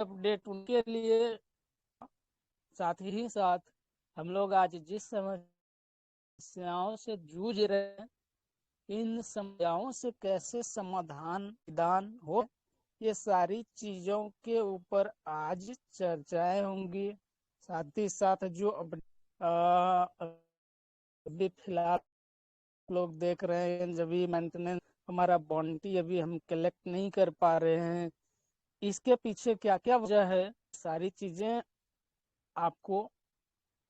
Update उनके लिए। साथ ही साथ हम लोग आज जिस समस्याओं से जूझ रहे हैं, इन समस्याओं से कैसे समाधान हो, ये सारी चीजों के ऊपर आज चर्चाएं होंगी। साथ ही साथ जो अभी फिलहाल लोग देख रहे हैं, जब भी मेंटेनेंस हमारा बॉन्टी अभी हम कलेक्ट नहीं कर पा रहे हैं, इसके पीछे क्या क्या वजह है, सारी चीजें आपको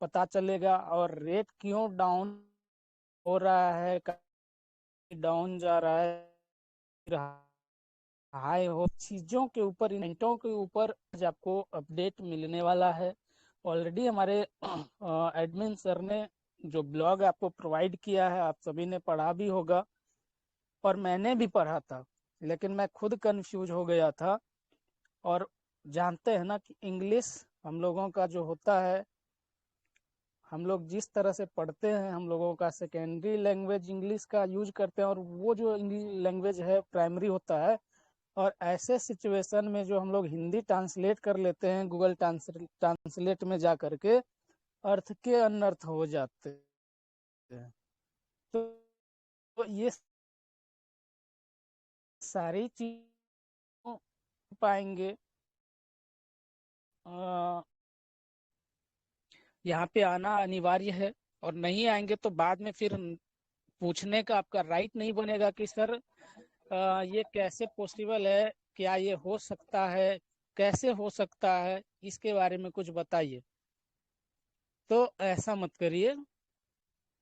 पता चलेगा। और रेट क्यों डाउन हो रहा है, डाउन जा रहा है, हाई हो, चीजों के ऊपर, इवेंटों के ऊपर आज आपको अपडेट मिलने वाला है। ऑलरेडी हमारे एडमिन सर ने जो ब्लॉग आपको प्रोवाइड किया है, आप सभी ने पढ़ा भी होगा और मैंने भी पढ़ा था, लेकिन मैं खुद कंफ्यूज हो गया था। और जानते हैं ना कि इंग्लिश हम लोगों का जो होता है, हम लोग जिस तरह से पढ़ते हैं, हम लोगों का सेकेंडरी लैंग्वेज इंग्लिश का यूज करते हैं, और वो जो इंग्लिश लैंग्वेज है प्राइमरी होता है। और ऐसे सिचुएशन में जो हम लोग हिंदी ट्रांसलेट कर लेते हैं गूगल ट्रांसलेट में जा करके, अर्थ के अनर्थ हो जाते हैं। तो ये सारी चीजों पाएंगे, यहाँ पे आना अनिवार्य है। और नहीं आएंगे तो बाद में फिर पूछने का आपका राइट नहीं बनेगा कि सर ये कैसे पॉसिबल है, क्या ये हो सकता है, कैसे हो सकता है, इसके बारे में कुछ बताइए। तो ऐसा मत करिए,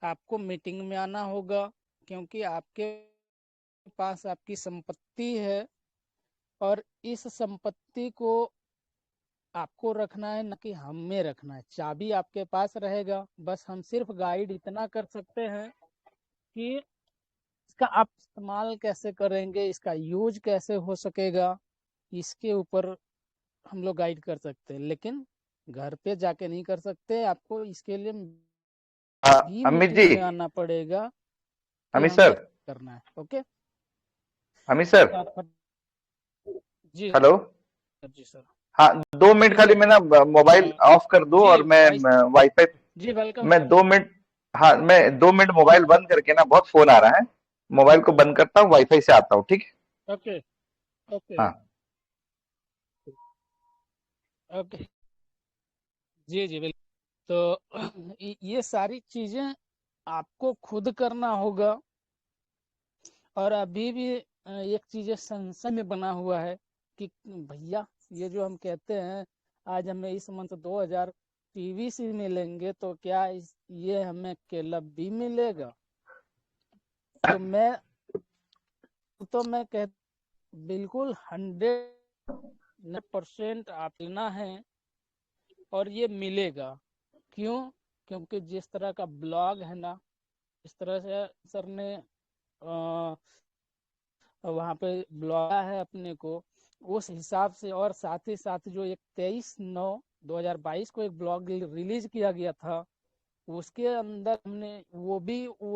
आपको मीटिंग में आना होगा, क्योंकि आपके पास आपकी संपत्ति है और इस संपत्ति को आपको रखना है, न कि हमें रखना है। चाबी आपके पास रहेगा, बस हम सिर्फ गाइड इतना कर सकते हैं कि इसका आप इस्तेमाल कैसे करेंगे, इसका यूज कैसे हो सकेगा, इसके ऊपर हम लोग गाइड कर सकते हैं। लेकिन घर पे जाके नहीं कर सकते, आपको इसके लिए भी अमित जी, मीटिंग में आना पड़ेगा कि अमित हमें सर, करना है। ओके, अमित सर, तो आप जी हेलो। जी सर। हाँ, 2 मिनट जी खाली सर। मैं ना मोबाइल ऑफ कर दो जी और मैं वॉइस। वाईफाई। जी वेलकम मैं सर। 2 मिनट, हाँ, मैं 2 मिनट मोबाइल बंद करके ना, बहुत फोन आ रहा है, मोबाइल को बंद करता हूँ, वाईफाई से आता हूँ, ठीक है? ओके ओके हाँ। ओके। जी जी बिल्कुल। तो ये सारी चीजें आपको खुद करना होगा। और अभी भी एक चीज संशय में बना हुआ है कि भैया, ये जो हम कहते हैं आज हमें इस मंथ 2000 पीवीसी मिलेंगे, तो क्या ये हमें केला भी मिलेगा? तो मैं कह बिल्कुल 100% आप लेना है और ये मिलेगा। क्यों? क्योंकि जिस तरह का ब्लॉग है ना, इस तरह से सर ने वहाँ पे ब्लॉग है अपने को, उस हिसाब से। और साथ ही साथ जो एक 23/9/2022 को एक ब्लॉग रिलीज किया गया था, उसके अंदर हमने वो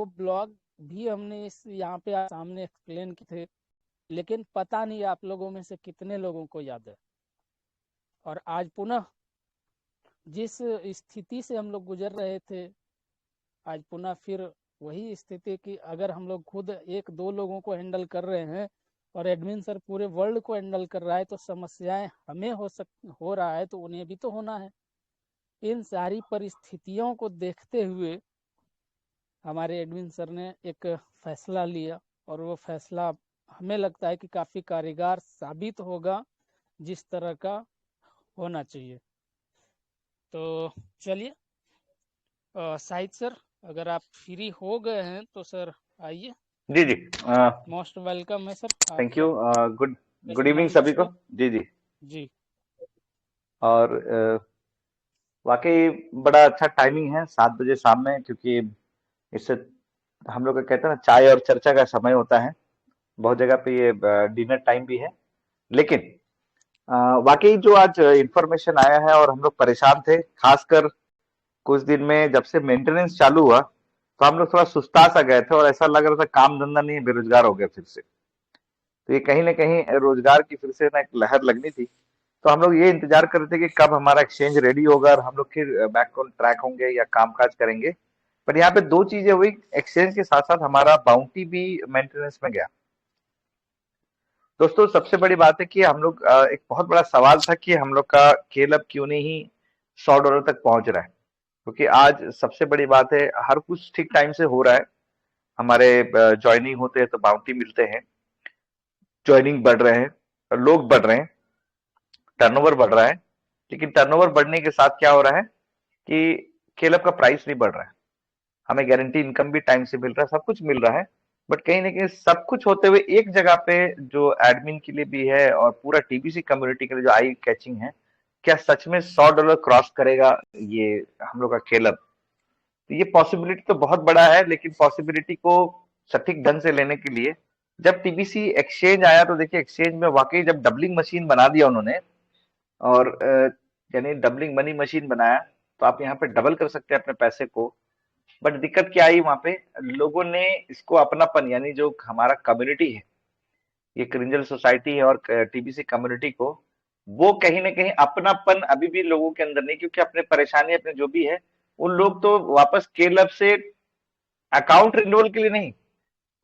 ब्लॉग भी हमने इस यहाँ पे सामने एक्सप्लेन किए थे। लेकिन पता नहीं आप लोगों में से कितने लोगों को याद है। और आज पुनः जिस स्थिति से हम लोग गुजर रहे थे, आज पुनः फिर वही स्थिति कि अगर हम लोग खुद एक दो लोगों को हैंडल कर रहे हैं और एडमिन सर पूरे वर्ल्ड को हैंडल कर रहा है, तो समस्याएं हमें हो रहा है तो उन्हें भी तो होना है। इन सारी परिस्थितियों को देखते हुए हमारे एडमिन सर ने एक फैसला लिया, और वो फैसला हमें लगता है कि काफी कारगर साबित होगा, जिस तरह का होना चाहिए। तो चलिए, शाहिद सर, अगर आप फ्री हो गए हैं तो सर आइए। जी जी। मोस्ट वेलकम है सर थैंक यू। आपका गुड इस गुड इवनिंग मंच सभी को। पे। जी जी। जी और वाकई बड़ा अच्छा टाइमिंग है, 7 बजे शाम में, क्योंकि इससे हम लोग का कहते हैं ना, चाय और चर्चा का समय होता है। बहुत जगह पे ये डिनर टाइम भी है। लेकिन अ, वाकई जो आज इंफॉर्मेशन आया है, और हम लोग परेशान थे, खासकर कुछ दिन में जब से मेंटेनेंस चालू हुआ, तो हम लोग थोड़ा सुस्ता सा गए थे और ऐसा लग रहा था काम धंधा नहीं है, बेरोजगार हो गए फिर से। तो ये कहीं ना कहीं रोजगार की फिर से ना एक लहर लगनी थी। तो हम लोग ये इंतजार कर रहे थे कि कब हमारा एक्सचेंज रेडी होगा और हम लोग फिर बैक ऑन ट्रैक होंगे या कामकाज करेंगे। पर यहाँ पे दो चीजें हुई, एक्सचेंज के साथ साथ हमारा बाउंटी भी मेंटेनेंस में गया। दोस्तों सबसे बड़ी बात है कि हम लोग एक बहुत बड़ा सवाल था कि हम लोग का खेल अब क्यों नहीं $100 तक पहुंच रहा है, क्योंकि आज सबसे बड़ी बात है हर कुछ ठीक टाइम से हो रहा है। हमारे ज्वाइनिंग होते हैं तो बाउंटी मिलते हैं, ज्वाइनिंग बढ़ रहे हैं, लोग बढ़ रहे हैं, टर्नओवर बढ़ रहा है। लेकिन टर्नओवर बढ़ने के साथ क्या हो रहा है कि खेल का प्राइस नहीं बढ़ रहा है। हमें गारंटी इनकम भी टाइम से मिल रहा है, सब कुछ मिल रहा है। बट कहीं ना कहीं सब कुछ होते हुए एक जगह पे जो एडमिन के लिए भी है और पूरा टीबीसी कम्युनिटी के लिए जो आई कैचिंग है, क्या सच में $100 क्रॉस करेगा ये हम लोग का खेल? तो ये पॉसिबिलिटी तो बहुत बड़ा है, लेकिन पॉसिबिलिटी को सटीक ढंग से लेने के लिए जब टीबीसी एक्सचेंज आया तो देखिए एक्सचेंज में वाकई जब डबलिंग मशीन बना दिया उन्होंने, और यानी डबलिंग मनी मशीन बनाया, तो आप यहाँ पे डबल कर सकते हैं अपने पैसे को। बट दिक्कत क्या आई वहां पे, लोगों ने इसको अपनापन, यानी जो हमारा कम्युनिटी है, ये क्रिंजल सोसाइटी है और टीबीसी कम्युनिटी को, वो कहीं ना कहीं अपनापन अभी भी लोगों के अंदर नहीं, क्योंकि अपने परेशानी अपने जो भी है, उन लोग तो वापस क्लब से अकाउंट रिन्यूअल के लिए नहीं,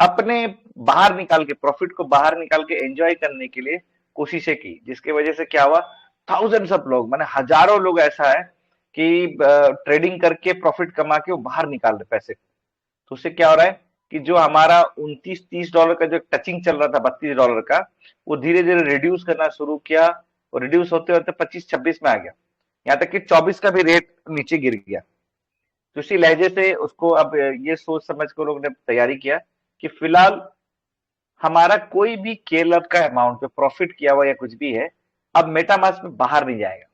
अपने बाहर निकाल के प्रॉफिट को बाहर निकाल के एंजॉय करने के लिए कोशिशें की, जिसकी वजह से क्या हुआ, थाउजेंड्स ऑफ लोग, माने हजारों लोग ऐसा है कि ट्रेडिंग करके प्रॉफिट कमा के वो बाहर निकाल रहे पैसे। तो उससे क्या हो रहा है कि जो हमारा 29-30 डॉलर का जो टचिंग चल रहा था, $32 का, वो धीरे धीरे रिड्यूस करना शुरू किया, और रिड्यूस होते होते 25-26 में आ गया, यहाँ तक कि 24 का भी रेट नीचे गिर गया। तो इसी लहजे से उसको अब ये सोच समझ कर लोगों ने तैयारी किया कि फिलहाल हमारा कोई भी केल का अमाउंट जो प्रॉफिट किया हुआ या कुछ भी है, अब मेटामास्क में बाहर नहीं जाएगा।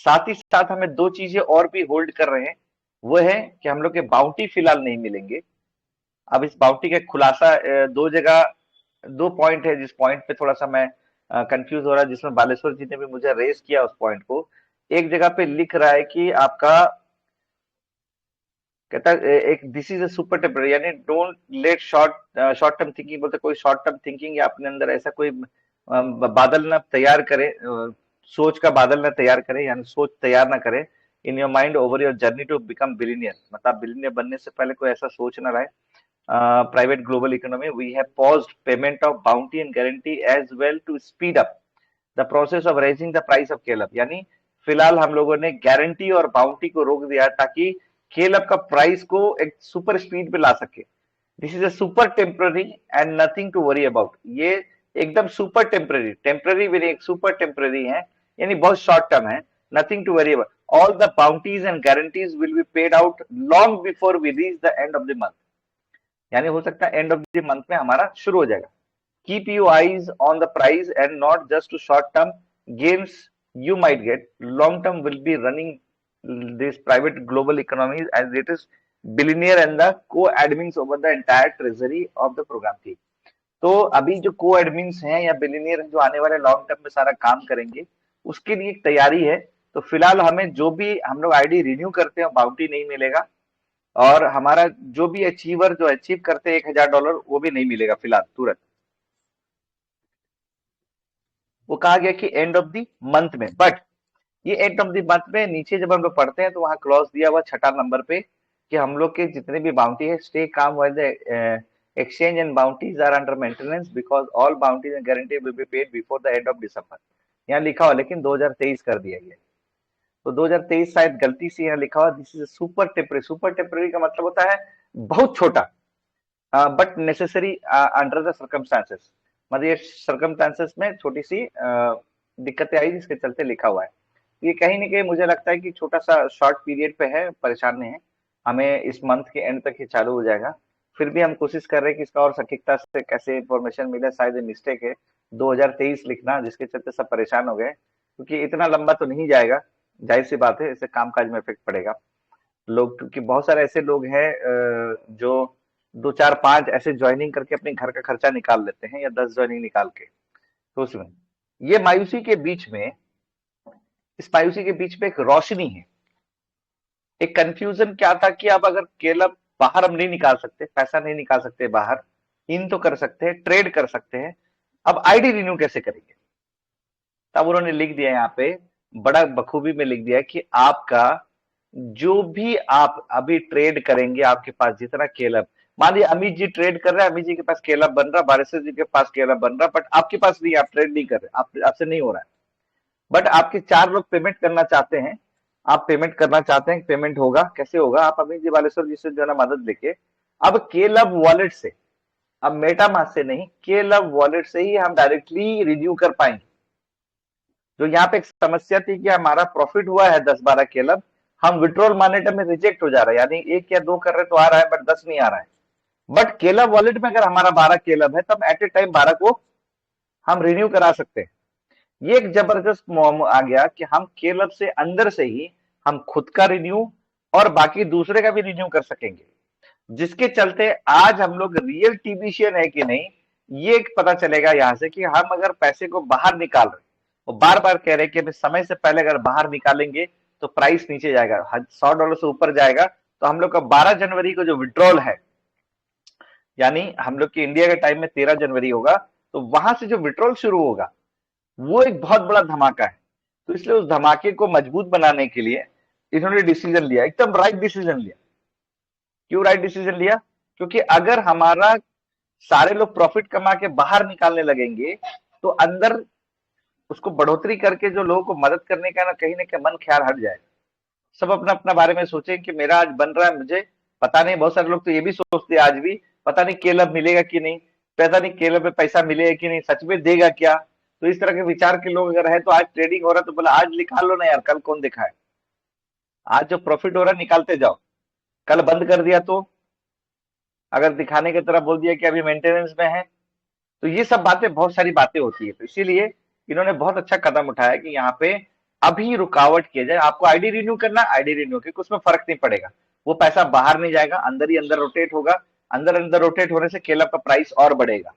साथ ही साथ हमें दो चीजें और भी होल्ड कर रहे हैं, वो है कि हम लोग के बाउंटी फिलहाल नहीं मिलेंगे। अब इस बाउंटी का खुलासा दो जगह, दो पॉइंट है जिस पॉइंट पे थोड़ा सा मैं कंफ्यूज हो रहा है, जिसमें बालेश्वर जी ने भी मुझे रेस किया उस पॉइंट को। एक जगह पे लिख रहा है कि आपका, कहता है एक this is a super temporary, यानी don't let short term thinking, बोलते कोई शॉर्ट टर्म थिंकिंग या अपने अंदर ऐसा कोई बादल ना तैयार करे, सोच का बादल ना तैयार करे, यानी सोच तैयार ना करे in your mind over your journey to become billionaire. मतलब बिलीनियर बनने से पहले कोई ऐसा सोच ना रहे। Private global economy, we have paused payment of bounty and guarantee as well to speed up the process of raising the price of kale, यानी फिलहाल हम लोगों ने गारंटी और बाउंटी को रोक दिया ताकि केल का प्राइस को एक सुपर स्पीड पे ला सके। This is a super temporary and nothing to worry about. ये एकदम सुपर टेम्पररी, टेम्पररी भी एक सुपर टेम्पररी है, यानी बहुत शॉर्ट टर्म है। Nothing to worry about, all the bounties and guarantees will be paid out long before we reach the end of the month, यानी हो सकता है एंड ऑफ द मंथ में हमारा शुरू हो जाएगा। Keep your eyes on the price and not just to short term gains you might get. Long term will be running this private global economies as it is billionaire and the co-admins over the entire treasury of the program team. तो अभी जो को admins हैं या billionaire हैं जो आने वाले लॉन्ग टर्म में सारा काम करेंगे, उसके लिए एक तैयारी है। तो फिलहाल हमें जो भी हम लोग आईडी रिन्यू करते हैं बाउंटी नहीं मिलेगा, और हमारा जो भी अचीवर जो अचीव करते हैं $1000 वो भी नहीं मिलेगा फिलहाल तुरंत। वो कहा गया कि एंड ऑफ द मंथ में, बट ये एंड ऑफ द मंथ में नीचे जब हम लोग पढ़ते हैं तो वहां क्लॉज दिया हुआ छठा नंबर पे कि हम लोग के जितने भी बाउंटी है, stay calm while the exchange and bounties are under maintenance because all bounties and guarantee will be paid before the end of December. यहाँ लिखा हुआ लेकिन 2023 कर दिया गया, तो 2023 शायद गलती से यहाँ लिखा हुआ this is super temporary. Super temporary का मतलब होता है बहुत छोटा, but necessary under the circumstances, मतलब ये सर्कमस्टांसेस में छोटी सी दिक्कतें आई जिसके चलते लिखा हुआ है। ये कहीं ना कहीं मुझे लगता है कि छोटा सा शॉर्ट पीरियड पे है, परेशान नहीं है, हमें इस मंथ के एंड तक ये चालू हो जाएगा। फिर भी हम कोशिश कर रहे हैं कि इसका और सटीकता से कैसे इंफॉर्मेशन मिले, शायद मिस्टेक है 2023 लिखना, जिसके चलते सब परेशान हो गए, क्योंकि इतना लंबा तो नहीं जाएगा, जाहिर सी बात है इससे कामकाज में इफेक्ट पड़ेगा। लोग, क्योंकि बहुत सारे ऐसे लोग हैं जो दो चार पांच ऐसे ज्वाइनिंग करके अपने घर का खर्चा निकाल लेते हैं, या 10 ज्वाइनिंग निकाल के। तो उसमें ये मायूसी के बीच में, इस मायूसी के बीच में एक रोशनी है। एक कंफ्यूजन क्या था कि अब अगर केला बाहर हम नहीं निकाल सकते, पैसा नहीं निकाल सकते बाहर, इन तो कर सकते हैं, ट्रेड कर सकते हैं, अब आईडी रिन्यू कैसे करेंगे? तब उन्होंने लिख दिया यहाँ पे, बड़ा बखूबी में लिख दिया कि आपका जो भी आप अभी ट्रेड करेंगे, आपके पास जितना केलअप, मान लीजिए अमित जी ट्रेड कर रहे हैं, अमित जी के पास केलअप बन रहा, बारिश जी के पास केलअप बन रहा, बट आपके पास नहीं, आप ट्रेड नहीं कर रहे, आपसे नहीं हो रहा है, बट आपके 4 लोग पेमेंट करना चाहते हैं, आप पेमेंट करना चाहते हैं, पेमेंट होगा, कैसे होगा, आप अमित जी बालेश्वर जी से जो है ना मदद लेके, अब केलअप वॉलेट से, अब मेटामास्क से नहीं, केलअप वॉलेट से ही हम डायरेक्टली रिन्यू कर पाएंगे। जो यहाँ पे एक समस्या थी कि हमारा प्रॉफिट हुआ है 10-12 केलब, हम विड्रॉल मॉनिटर में रिजेक्ट हो जा रहा है, यानी 1 या 2 कर रहे तो आ रहा है, बट 10 नहीं आ रहा है। बट केलब वॉलेट में अगर हमारा 12 केलब है, तब एट ए टाइम 12 को हम रिन्यू करा सकते हैं। ये एक जबरदस्त मोम आ गया कि हम केलब से अंदर से ही हम खुद का रिन्यू और बाकी दूसरे का भी रिन्यू कर सकेंगे, जिसके चलते आज हम लोग रियल टीबीशियन है कि नहीं, ये पता चलेगा यहां से कि हम अगर पैसे को बाहर निकाल रहे, वो बार बार कह रहे हैं कि हमें समय से पहले अगर बाहर निकालेंगे तो प्राइस नीचे जाएगा, $100 से ऊपर जाएगा, तो हम लोग का 12 जनवरी को जो विड्रॉल है, यानी हम लोग की इंडिया के टाइम में 13 जनवरी होगा, तो वहां से जो विड्रॉल शुरू होगा वो एक बहुत बड़ा धमाका है। तो इसलिए उस धमाके को मजबूत बनाने के लिए इन्होंने डिसीजन लिया, एकदम राइट डिसीजन लिया। क्यों राइट डिसीजन लिया? क्योंकि अगर हमारा सारे लोग प्रॉफिट कमा के बाहर निकालने लगेंगे, तो अंदर उसको बढ़ोतरी करके जो लोगों को मदद करने का ना कहीं मन ख्याल हट जाएगा। सब अपना अपना बारे में सोचें कि मेरा आज बन रहा है, मुझे पता नहीं, बहुत सारे लोग तो ये भी सोचते हैं आज भी, पता नहीं केलब मिलेगा कि नहीं, पता नहीं केलब में पैसा मिलेगा कि नहीं, सच में देगा क्या। तो इस तरह के विचार के लोग अगर है, तो आज ट्रेडिंग हो रहा है तो बोला आज निकाल लो ना यार, कल कौन दिखाए, आज जो प्रॉफिट हो रहा है निकालते जाओ, कल बंद कर दिया तो, अगर दिखाने की तरह बोल दिया कि अभी मेंटेनेंस में है, तो ये सब बातें, बहुत सारी बातें होती है। तो इसीलिए इन्होंने बहुत अच्छा कदम उठाया कि यहाँ पे अभी रुकावट किया जाए। आपको आईडी रिन्यू करना, आईडी रिन्यू, क्योंकि उसमें फर्क नहीं पड़ेगा, वो पैसा बाहर नहीं जाएगा, अंदर ही अंदर रोटेट होगा, अंदर अंदर रोटेट होने से केलब का प्राइस और बढ़ेगा,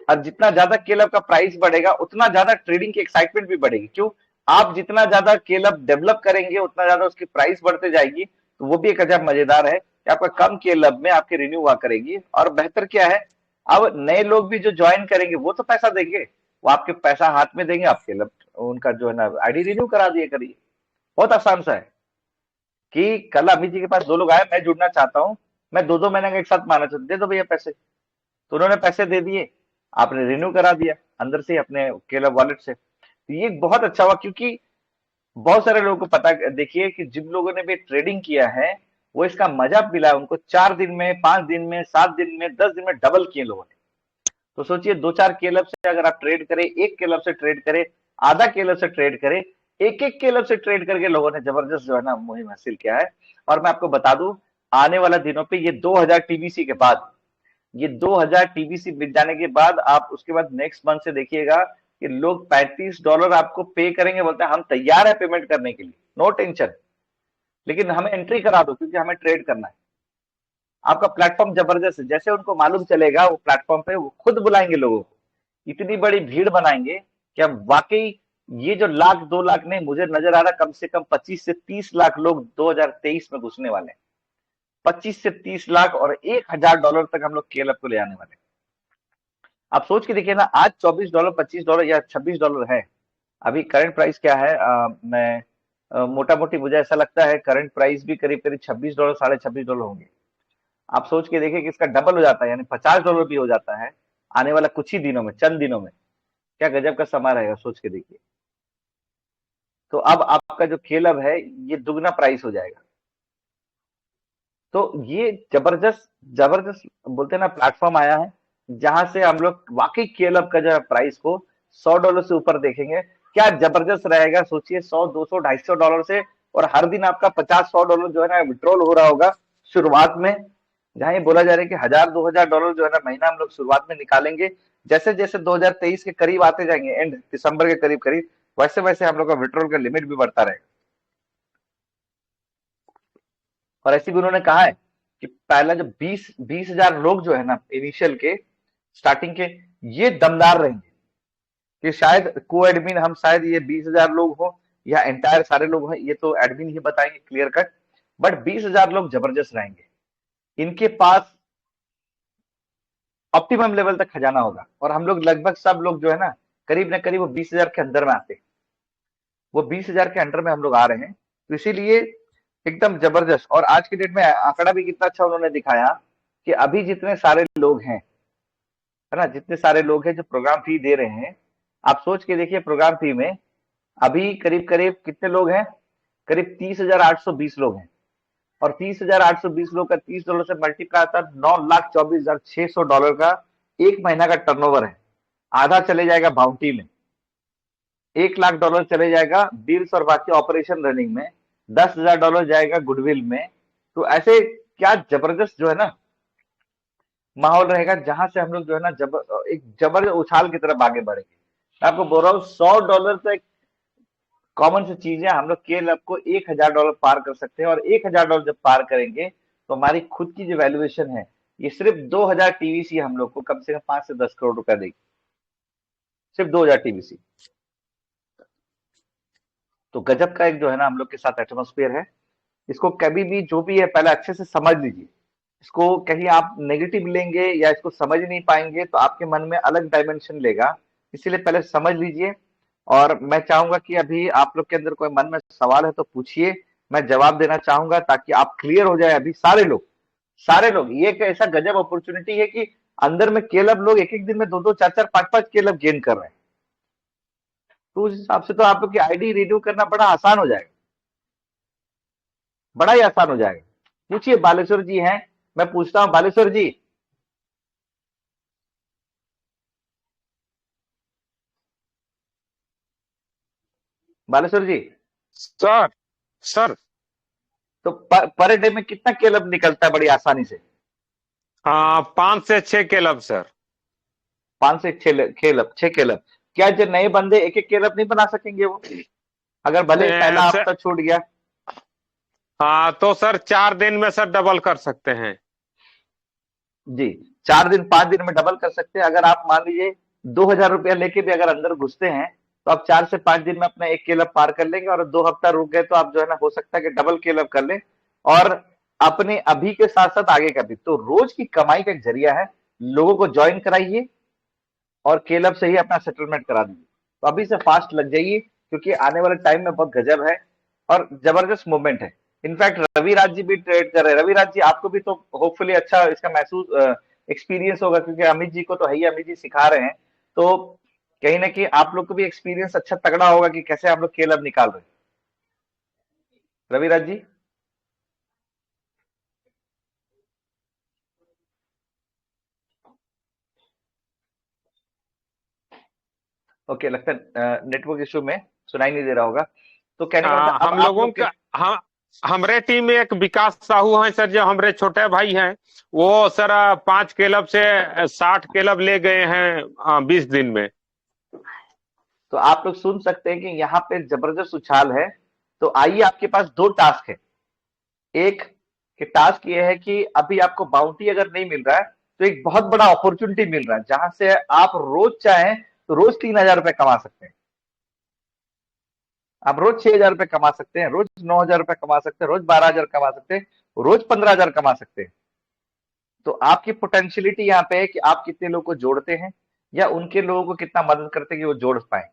और जितना ज्यादा केलब का प्राइस बढ़ेगा उतना ज्यादा ट्रेडिंग की एक्साइटमेंट भी बढ़ेगी। क्यों? आप जितना ज्यादा केलब डेवलप करेंगे उतना ज्यादा उसकी प्राइस बढ़ते जाएगी। तो वो भी एक अजब मजेदार है कि आपका कम केलब में आपकी रिन्यू हुआ करेगी, और बेहतर क्या है, अब नए लोग भी जो ज्वाइन करेंगे वो तो पैसा देंगे, वो आपके पैसा हाथ में देंगे, आप केलब उनका जो है ना आईडी रिन्यू करा दिए करिए। बहुत आसान सा है कि कल अमित जी के पास 2 लोग आए, मैं जुड़ना चाहता हूँ, मैं 2-2 महीने का एक साथ माना चाहता, दे दो भैया पैसे, तो उन्होंने पैसे दे दिए, आपने रिन्यू करा दिया अंदर से अपने केलर वॉलेट से। तो ये बहुत अच्छा हुआ, क्योंकि बहुत सारे लोगों को पता, देखिए कि जिन लोगों ने भी ट्रेडिंग किया है वो इसका मजा मिला उनको, 4 दिन में, 5 दिन में, 7 दिन में, 10 दिन में डबल किए लोगों ने। तो सोचिए 2-4 केलब से अगर आप ट्रेड करें, एक केलब से ट्रेड करें, आधा केलब से ट्रेड करें, एक एक केलब से ट्रेड करके लोगों ने जबरदस्त जो है ना मुहिम हासिल किया है। और मैं आपको बता दूं, आने वाले दिनों पे ये 2000 टीबीसी के बाद, ये 2000 टीबीसी मिल जाने के बाद, आप उसके बाद नेक्स्ट मंथ से देखिएगा कि लोग $35 आपको पे करेंगे, बोलते हैं हम तैयार है पेमेंट करने के लिए, नो टेंशन, लेकिन हमें एंट्री करा दो क्योंकि हमें ट्रेड करना है। आपका प्लेटफॉर्म जबरदस्त है, जैसे उनको मालूम चलेगा वो प्लेटफॉर्म पे, वो खुद बुलाएंगे लोगों को, इतनी बड़ी भीड़ बनाएंगे कि अब वाकई ये जो 1 लाख 2 लाख नहीं, मुझे नजर आ रहा कम से कम 25 से 30 लाख लोग 2023 में घुसने वाले हैं। 25 से 30 लाख, और $1000 तक हम लोग केएलएफ को ले आने वाले हैं। आप सोच के देखिए ना, आज $24 $25 या $26 है, अभी करंट प्राइस क्या है, मैं मोटा मोटी मुझे ऐसा लगता है करंट प्राइस भी करीब करीब $26 $26.5 होंगे। आप सोच के देखिए कि इसका डबल हो जाता है, यानी $50 भी हो जाता है आने वाला कुछ ही दिनों में, चंद दिनों में, क्या गजब का समय रहेगा, सोच के देखिए। तो अब आपका जो केलब है ये दुगना प्राइस हो जाएगा। तो ये जबरदस्त जबरदस्त बोलते हैं ना प्लेटफॉर्म आया है, जहां से हम लोग वाकई केलब का जो है प्राइस को $100 से ऊपर देखेंगे। क्या जबरदस्त रहेगा, सोचिए, 100 200 $250 से, और हर दिन आपका $50-100 जो है ना विड्रॉल हो रहा होगा शुरुआत में, जहां ये बोला जा रहा है कि $1000-2000 जो है ना महीना हम लोग शुरुआत में निकालेंगे। जैसे जैसे 2023 के करीब आते जाएंगे, एंड दिसंबर के करीब करीब, वैसे वैसे हम लोग का विड्रॉल का लिमिट भी बढ़ता रहेगा। और ऐसे भी उन्होंने कहा है कि पहला जो 20,000 लोग जो है ना इनिशियल के, स्टार्टिंग के, ये दमदार रहेंगे, कि शायद को एडमिन हम शायद ये 20,000 लोग हो या एंटायर सारे लोग हो, ये तो एडमिन ही बताएंगे क्लियर कट, बट 20,000 लोग जबरदस्त रहेंगे, इनके पास ऑप्टिमम लेवल तक खजाना होगा, और हम लोग लगभग सब लोग जो है ना करीब वो 20,000 के अंदर में आते हैं। वो 20,000 के अंडर में हम लोग आ रहे हैं। तो इसीलिए एकदम जबरदस्त। और आज की डेट में आंकड़ा भी कितना अच्छा उन्होंने दिखाया कि अभी जितने सारे लोग हैं, है ना, जितने सारे लोग हैं जो प्रोग्राम फी दे रहे हैं, आप सोच के देखिए प्रोग्राम फी में अभी करीब करीब कितने लोग हैं, करीब 30,820 लोग हैं। और 30,820 लोग का $30 से मल्टीप्लाई होता है $9,24,600 का एक महीना का टर्नओवर है। आधा चले जाएगा बाउंटी में, $1,00,000 चले जाएगा डील्स और बाकी ऑपरेशन रनिंग में, $10,000 जाएगा गुडविल में। तो ऐसे क्या जबरदस्त जो है ना माहौल रहेगा, जहां से हम लोग जो है ना एक जबरदस्त उछाल की तरफ आगे बढ़ेंगे। मैं आपको बोल रहा हूँ $100 से कॉमन सी चीजें हम लोग केवल आपको $1,000 पार कर सकते हैं। और $1,000 जब पार करेंगे तो हमारी खुद की जो वैल्यूएशन है, ये सिर्फ 2,000 टीवीसी हम लोग को कम से कम 5 से 10 करोड़ रुपया देगी, सिर्फ 2,000 टीवीसी। तो गजब का एक जो है ना हम लोग के साथ एटमोस्फेयर है। इसको कभी भी जो भी है पहले अच्छे से समझ लीजिए। इसको कहीं आप नेगेटिव लेंगे या इसको समझ नहीं पाएंगे तो आपके मन में अलग डायमेंशन लेगा। इसीलिए पहले समझ लीजिए। और मैं चाहूंगा कि अभी आप लोग के अंदर कोई मन में सवाल है तो पूछिए, मैं जवाब देना चाहूंगा ताकि आप क्लियर हो जाए। अभी सारे लोग ये एक ऐसा गजब अपॉर्चुनिटी है कि अंदर में केलब लोग एक एक दिन में दो दो चार चार पांच पांच केलब गेन कर रहे हैं। तो उस हिसाब से तो आप लोग की आईडी रिन्यू करना बड़ा आसान हो जाएगा, बड़ा ही आसान हो जाएगा। पूछिए, बालेश्वर जी हैं, मैं पूछता हूं बालेश्वर जी। बालेश्वर जी, सर सर तो पर डे में कितना केलब निकलता है बड़ी आसानी से? 5 से 6 क्लब सर। 5 से 6 केलब। क्या जो नए बंदे एक एक केलब नहीं बना सकेंगे वो, अगर भले ही पहला सर हफ्ता छूट गया? हाँ तो सर 4 दिन में सर डबल कर सकते हैं। जी, 4 दिन 5 दिन में डबल कर सकते हैं। अगर आप मान लीजिए 2,000 रुपया लेके भी अगर अंदर घुसते हैं तो आप 4 से 5 दिन में अपना एक केलब पार कर लेंगे। और 2 हफ्ता रुक गए तो आप जो है ना हो सकता है कि डबल केलब कर लें। और अपने अभी के साथ साथ आगे का भी तो रोज की कमाई का एक जरिया है। लोगों को ज्वाइन कराइए और केलब से ही अपना सेटलमेंट करा दीजिए। तो अभी से फास्ट लग जाइए क्योंकि आने वाले टाइम में बहुत गजब है और जबरदस्त मूवमेंट है। इनफैक्ट रवि राज जी भी ट्रेड कर रहे हैं। रवि राज जी, आपको भी तो होपफुली अच्छा इसका महसूस एक्सपीरियंस होगा क्योंकि अमित जी को तो है ही, अमित जी सिखा रहे हैं। तो कहीं ना कहीं आप लोग को भी एक्सपीरियंस अच्छा तगड़ा होगा कि कैसे आप लोग केलब निकाल रहे हैं। रवि राज जी, ओके, लगता है नेटवर्क इशू में सुनाई नहीं दे रहा होगा। तो कहने का मतलब अब हम आप लोगों लोग के का हम हमरे टीम में एक विकास साहू हैं सर, जो हमरे छोटे भाई हैं। वो सर 5 क्लब से 60 क्लब ले गए हैं 20 दिन में। तो आप लोग सुन सकते हैं कि यहाँ पे जबरदस्त उछाल है। तो आइए, आपके पास दो टास्क है। एक कि टास्क ये है कि अभी आपको बाउंटी अगर नहीं मिल रहा है तो एक बहुत बड़ा अपॉर्चुनिटी मिल रहा है जहां से आप रोज चाहें तो रोज 3,000 रुपए कमा सकते हैं। आप रोज 6,000 रुपए कमा सकते हैं, रोज 9,000 रुपए कमा सकते हैं, रोज 12,000 कमा सकते हैं, रोज 15,000 कमा सकते हैं। तो आपकी पोटेंशियलिटी यहाँ पे है कि आप कितने लोगों को जोड़ते हैं या उनके लोगों को कितना मदद करते हैं कि वो जोड़ पाए।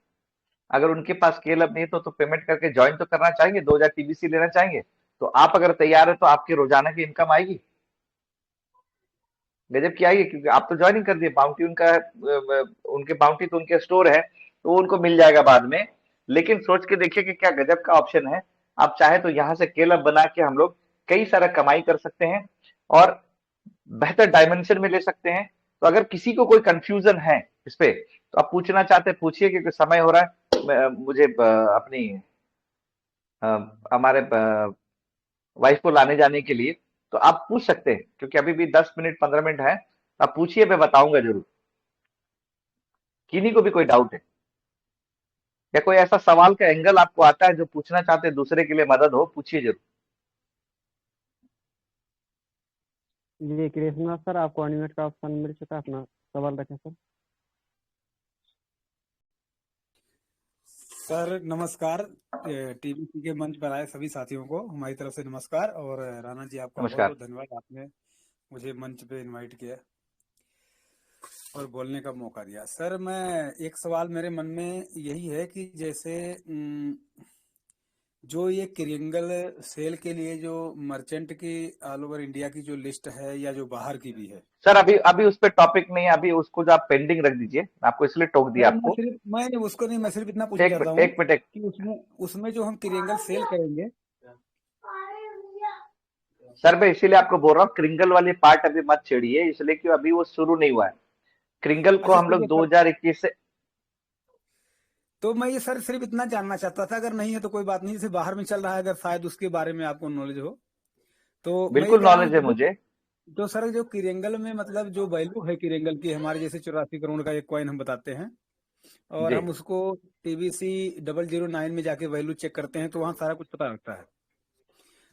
अगर उनके पास स्केल अप नहीं है तो पेमेंट करके ज्वाइन तो करना चाहेंगे, 2,000 टीबीसी लेना चाहेंगे। तो आप अगर तैयार है तो आपकी रोजाना की इनकम आएगी, गजब की आएगी, क्योंकि आप तो ज्वाइनिंग कर दिए। बाउंटी उनका उनके बाउंटी तो उनके स्टोर है तो वो उनको मिल जाएगा बाद में। लेकिन सोच के देखिए कि क्या गजब का ऑप्शन है। आप चाहे तो यहाँ से स्केल अप बना के हम लोग कई सारा कमाई कर सकते हैं और बेहतर डायमेंशन में ले सकते हैं। तो अगर किसी को कोई कंफ्यूजन है इस पे तो आप पूछना चाहते हैं पूछिए, क्योंकि समय हो रहा है। मुझे अपनी अ, हमारे वाइफ को लाने जाने के लिए। तो आप पूछ सकते हैं क्योंकि अभी भी 10 मिनट 15 मिनट है। आप पूछिए, मैं बताऊंगा जरूर। किन्हीं को भी कोई डाउट है या कोई ऐसा सवाल का एंगल आपको आता है जो पूछना चाहते हैं, दूसरे के लिए मदद हो, पूछिए जरूर। जी कृष्णा सर, आपको अनम्यूट का ऑप्शन मिल चुका है, अपना सवाल रखें सर। सर नमस्कार। टीबीसी के मंच पर आए सभी साथियों को हमारी तरफ से नमस्कार। और राणा जी, आपका बहुत नमस्कार। बहुत धन्यवाद, आपने मुझे मंच पे इनवाइट किया। और बोलने का मौका दिया। सर मैं एक सवाल मेरे मन में यही है कि जैसे जो ये किरिंगल सेल के लिए जो मर्चेंट की ऑल ओवर इंडिया की जो लिस्ट है या जो बाहर की भी है। सर अभी अभी उस पर टॉपिक नहीं है, अभी उसको जो आप पेंडिंग रख दीजिए, मैं आपको इसलिए टोक दिया सर मैं आपको। सिर्फ मैं उसको नहीं, मैं सिर्फ इतना पूछना एक चाहता मिनट हूँ एक मिनट एक कि उसमें उसमें जो हम किरिंगल सेल करेंगे। सर मैं इसीलिए आपको बोल रहा हूँ क्रिंगल वाली पार्ट अभी मत छेड़िए, इसलिए कि अभी वो शुरू नहीं हुआ है। क्रिंगल को अच्छा हम ठीक लोग है सर, 2021 से। तो मैं ये सर सिर्फ इतना जानना चाहता था, अगर नहीं है तो कोई बात नहीं, जैसे बाहर में चल रहा है अगर शायद उसके बारे में आपको नॉलेज हो तो मैं ये बिल्कुल कह रहा हूँ नॉलेज है जो मुझे। तो सर जो किरेंगल में मतलब जो वैल्यू है किरेंगल की, हमारे जैसे 84 करोड़ का एक कॉइन हम बताते हैं और जी हम उसको TBC 009 में जाके वैल्यू चेक करते हैं तो वहाँ सारा कुछ पता लगता है।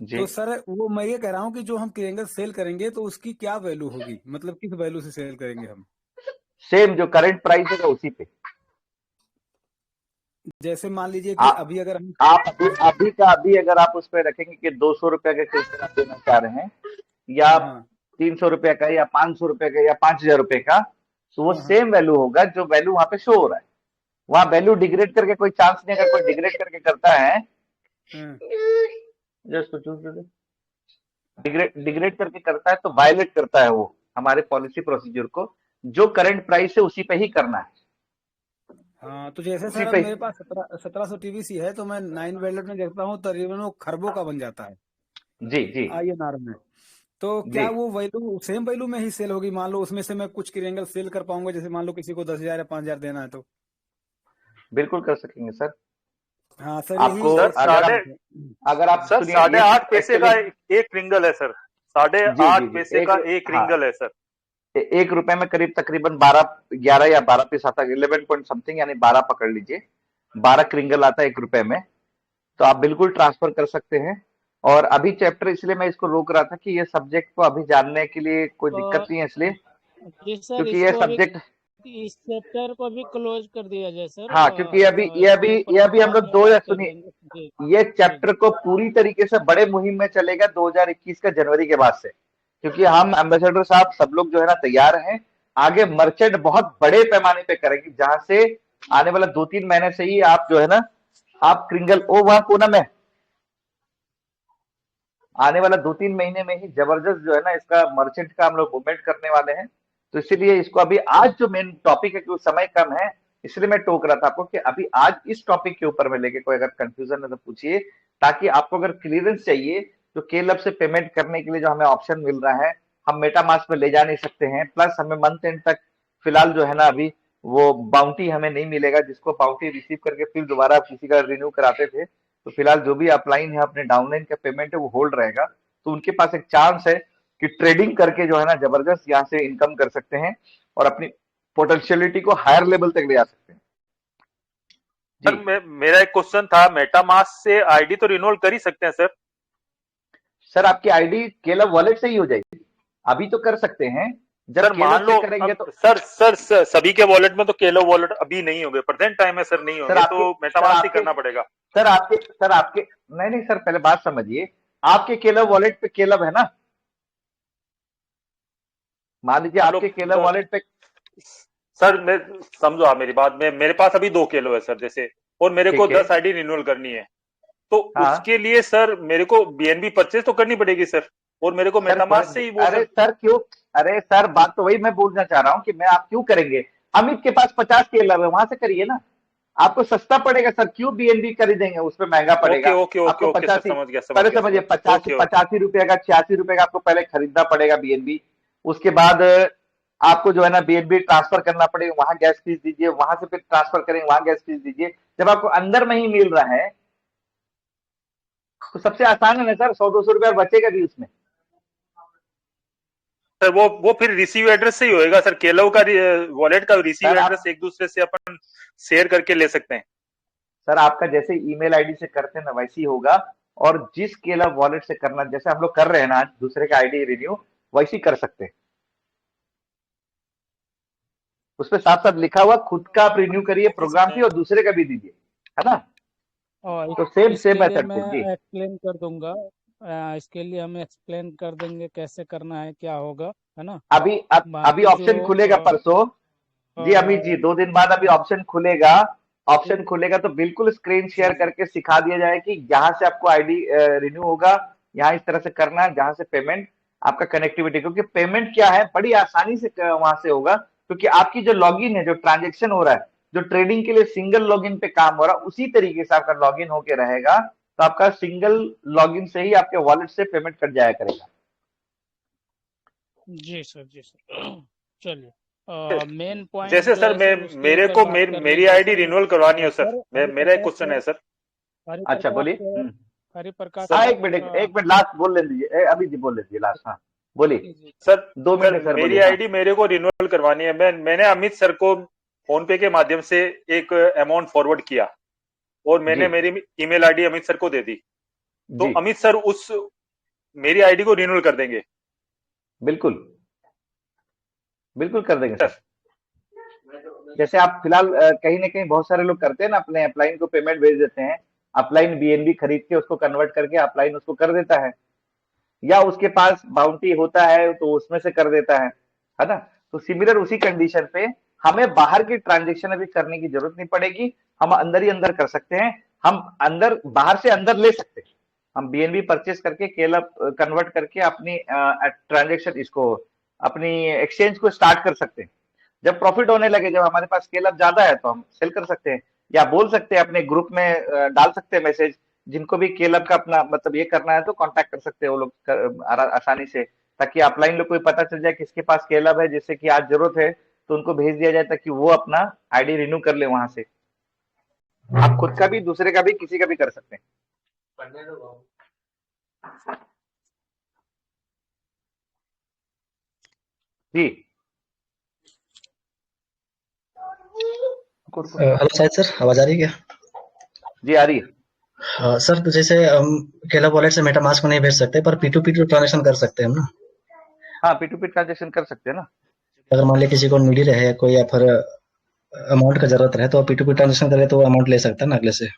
जी। तो सर वो मैं ये कह रहा हूँ कि जो हम किरेंगल सेल करेंगे तो उसकी क्या वैल्यू होगी, मतलब किस वैल्यू से सेल करेंगे हम। सेम जो करंट प्राइस है उसी पे। जैसे मान लीजिए कि आ, अभी अगर हम आप अभी का अभी अगर आप उस पर रखेंगे कि 200 रुपए का क्रिस्टल आप देना चाह रहे हैं, या हाँ हाँ 300 रुपए का, या 500 रुपए का, या 5000 रुपए का, तो वो हाँ हाँ सेम वैल्यू होगा जो वैल्यू वहां पे शो हो रहा है। वहां वैल्यू डिग्रेड करके कोई चांस नहीं, अगर कोई डिग्रेड करके करता है, हाँ। जस्ट डिग्रेड डिग्रेड करके करता है तो वायलेट करता है वो हमारे पॉलिसी प्रोसीजर को। जो करंट प्राइस है उसी पे ही करना है, हाँ तो जैसे उसी सर अब पे। मेरे पास 1700 TBC है तो मैं 9 वैलेट में देखता हूँ तकरीबन वो खरबों का बन जाता है जी जी INR में। तो जी। क्या वो वैल्यू सेम वैल्यू में ही सेल होगी, मान लो उसमें से मैं कुछ किरेंगल सेल कर पाऊंगा, जैसे मान लो किसी को 10,000 या 5,000 देना है तो। बिल्कुल कर सकेंगे सर। हाँ सर आपको यही सर अगर साढ़े आप अगर आप सर सुनिए साढ़े ये आठ पैसे एक्चुअली। का एक रिंगल है सर। साढ़े जी जी आठ जी पैसे एक। का एक हाँ, रिंगल है सर। 1 रुपए में करीब तकरीबन 12 11 या 12 पीस आता है, 11 पॉइंट समथिंग, यानी 12 पकड़ लीजिए। 12 क्रिंगल आता है 1 रुपए में। तो आप बिल्कुल ट्रांसफर कर सकते हैं। और अभी चैप्टर इसलिए मैं इसको रोक रहा था कि ये सब्जेक्ट को अभी जानने के लिए कोई दिक्कत तो नहीं है, इसलिए जी सर, क्योंकि ये इसको अभी सब्जेक्ट। इस चैप्टर को भी क्लोज कर दिया जाए सर, हाँ, क्योंकि अभी इसके ऊपर ये फिर अभी हम बाद लोग में दो, बात सुनिए, करेंगे। जी ये जी चैप्टर को पूरी तरीके से बड़े मुहिम में चलेगा 2021 का जनवरी के बाद से, क्योंकि हम एम्बेसडर साहब सब लोग जो है ना तैयार हैं। आगे मर्चेंट बहुत बड़े पैमाने पे करेंगे, जहां से आने वाला 2-3 महीने से ही आप जो है ना, आप क्रिंगल ओ वहां पूनम में आने वाला 2-3 महीने में ही जबरदस्त जो है ना इसका मर्चेंट का हम लोग मूवमेंट करने वाले हैं। तो इसीलिए इसको अभी आज जो मेन टॉपिक है, क्योंकि समय कम है, इसलिए मैं टोक रहा था आपको कि अभी आज इस टॉपिक के ऊपर में लेके कोई अगर कंफ्यूजन है तो पूछिए, ताकि आपको अगर क्लियरेंस चाहिए तो केलब से पेमेंट करने के लिए जो हमें ऑप्शन मिल रहा है, हम मेटामास्क में ले जा नहीं सकते हैं, प्लस हमें मंथ एंड तक फिलहाल जो है ना अभी वो बाउंटी हमें नहीं मिलेगा, जिसको बाउंटी रिसीव करके फिर दोबारा किसी का रिन्यू कराते थे। तो फिलहाल जो भी अपलाइन है अपने डाउनलाइन का पेमेंट है वो होल्ड रहेगा। तो उनके पास एक चांस है कि ट्रेडिंग करके जो है ना जबरदस्त यहाँ से इनकम कर सकते हैं और अपनी पोटेंशियलिटी को हायर लेवल तक ले जा सकते हैं। सर जी मेरा एक क्वेश्चन था, मेटामास्क से आईडी तो रिन्यूअल कर ही सकते हैं सर? सर, आपकी आईडी केलव वॉलेट से ही हो जाएगी, अभी तो कर सकते हैं, जब सर केलव मान से लो करेंगे अब तो। सर सभी के वॉलेट में तो केलो वॉलेट अभी नहीं होंगे, प्रेजेंट टाइम में सर नहीं सर होंगे, आपके तो सर मेटामास्क ही आपके करना पड़ेगा। सर आपके नहीं नहीं सर, पहले बात समझिए। आपके केलव वॉलेट पे केलव है ना, मान लीजिए मान लो आपके केलव वॉलेट पे। सर मैं समझो आप मेरी बात में, मेरे पास अभी 2 किलो है सर जैसे, और मेरे को ठीक है। 10 आईडी रिन्यूअल करनी है, तो हाँ उसके लिए सर मेरे को BNB परचेज तो करनी पड़ेगी सर, और मेरे को सर, मेटामास्क से ही वो अरे सर। सर क्यों, अरे सर बात तो वही मैं बोलना चाह रहा हूँ कि मैं आप क्यों करेंगे। अमित के पास 50 केलव है, वहां से करिए ना, आपको सस्ता पड़ेगा सर, क्यों बीएनबी खरीदेंगे, उसमें महंगा ओके पड़ेगा। ओके ओके आपको ओके सर, 85, समझ गया समझ पहले गया समझिए, समझ गया, 85 ओके ओके। 85 रुपए का 86 रुपए का आपको पहले खरीदना पड़ेगा बीएनबी। उसके बाद आपको जो है ना बीएनबी ट्रांसफर करना पड़ेगा, वहां गैस फीस दीजिए, वहां से फिर ट्रांसफर करेंगे, वहां गैस फीस दीजिए। जब आपको अंदर में ही मिल रहा है तो सबसे आसान है ना सर, 100-200 रुपया बचेगा भी उसमें। सर वो फिर रिसीव एड्रेस से ही होएगा सर, केलव का वॉलेट का रिसीव सर आप एड्रेस एक दूसरे से अपन शेयर करके ले सकते हैं। सर आपका जैसे ईमेल आईडी से करते हैं ना वैसे ही होगा, और जिस केला वॉलेट से करना, जैसे हम लोग कर रहे हैं ना आज दूसरे का आईडी रिन्यू, वैसे ही कर सकते हैं। उसपे साथ साथ लिखा हुआ खुद का आप रिन्यू करिए ओके प्रोग्राम सर, की और दूसरे का भी दीजिए, है ना। और तो सेम इसके लिए मेथड मैं से जी। एक्सप्लेन कर दूंगा। इसके लिए हम एक्सप्लेन कर देंगे कैसे करना है, क्या होगा, है ना। अभी बाकी जो ऑप्शन खुलेगा परसों, जी अमित जी, 2 दिन बाद अभी ऑप्शन खुलेगा। ऑप्शन खुलेगा तो बिल्कुल स्क्रीन शेयर करके सिखा दिया जाए कि यहाँ से आपको आईडी रिन्यू होगा, यहाँ इस तरह से करना है, जहां से पेमेंट आपका कनेक्टिविटी, क्योंकि पेमेंट क्या है बड़ी आसानी से वहां से होगा, क्योंकि आपकी जो लॉगिन है, जो ट्रांजेक्शन हो रहा है, जो ट्रेडिंग के लिए सिंगल लॉगिन पे काम हो रहा है, उसी तरीके से आपका लॉगिन होके रहेगा। तो आपका सिंगल लॉगिन से ही आपके वॉलेट से पेमेंट कट जाया करेगा। जी सर, जी सर। चलिए, मेन पॉइंट जैसे जो सर है मैं सर उसके मेरे ऊपर को बात कर मेरी लेंगे आईडी सर। रिन्यूअल करवानी है सर। सर मेरा एक क्वेश्चन है सर। अच्छा बोलिए। हरिप्रकाश हाँ सर, एक मिनट लास्ट बोल ले दीजिए, अभी जी बोल लीजिए लास्ट। हाँ बोलिए, जी सर 2 मिनट सर है सर, मेरी बोलिए। हाँ आईडी मेरे को रिन्यूअल करवानी है। मैंने अमित सर को फोन पे के माध्यम से एक अमाउंट फॉरवर्ड किया और जी मैंने मेरी ईमेल आईडी अमित सर को दे दी। तो जी अमित सर उस मेरी आईडी को रिन्यूअल कर देंगे? बिल्कुल बिल्कुल कर देंगे सर सर। जैसे आप फिलहाल कहीं ना कहीं बहुत सारे लोग करते हैं ना, अपने अपलाइन को पेमेंट भेज देते हैं, अपलाइन बीएनबी खरीद के उसको कन्वर्ट करके अपलाइन उसको कर देता है, या उसके पास बाउंटी होता है तो उसमें से कर देता है ना। तो सिमिलर उसी कंडीशन पे हमें बाहर की ट्रांजेक्शन अभी करने की जरूरत नहीं पड़ेगी, हम अंदर ही अंदर कर सकते हैं। हम अंदर बाहर से अंदर ले सकते हैं, हम बीएनबी परचेस करके केलअप कन्वर्ट करके अपनी ट्रांजेक्शन इसको अपनी एक्सचेंज को स्टार्ट कर सकते हैं। जब प्रॉफिट होने लगे, जब हमारे पास स्केल अप ज्यादा है तो हम सेल कर सकते हैं, या बोल सकते हैं अपने ग्रुप में डाल सकते हैं मैसेज, जिनको भी स्केल अप का अपना मतलब ये करना है तो कांटेक्ट कर सकते हैं वो लोग आसानी से, ताकि ऑफलाइन लोग को पता चल जाए किसके पास स्केल अप है, जिससे कि आज जरूरत है तो उनको भेज दिया जाए, ताकि वो अपना आईडी रिन्यू कर ले वहां से। आप खुद का भी, दूसरे का भी, किसी का भी कर सकते हैं। जी हेलो शायद सर, आवाज आ रही है क्या? जी आ रही है। सर तो जैसे हम केला वॉलेट से मेटामास्क को नहीं भेज सकते, पर P2P तो ट्रांजेक्शन कर सकते हैं हम ना। हाँ P2P ट्रांजेक्शन कर सकते हैं ना। अगर मान लिया किसी को नीडी रहे कोई, या फिर अमाउंट का जरूरत रहे, तो P2P ट्रांजेक्शन करे तो वो अमाउंट ले सकता है ना अगले से।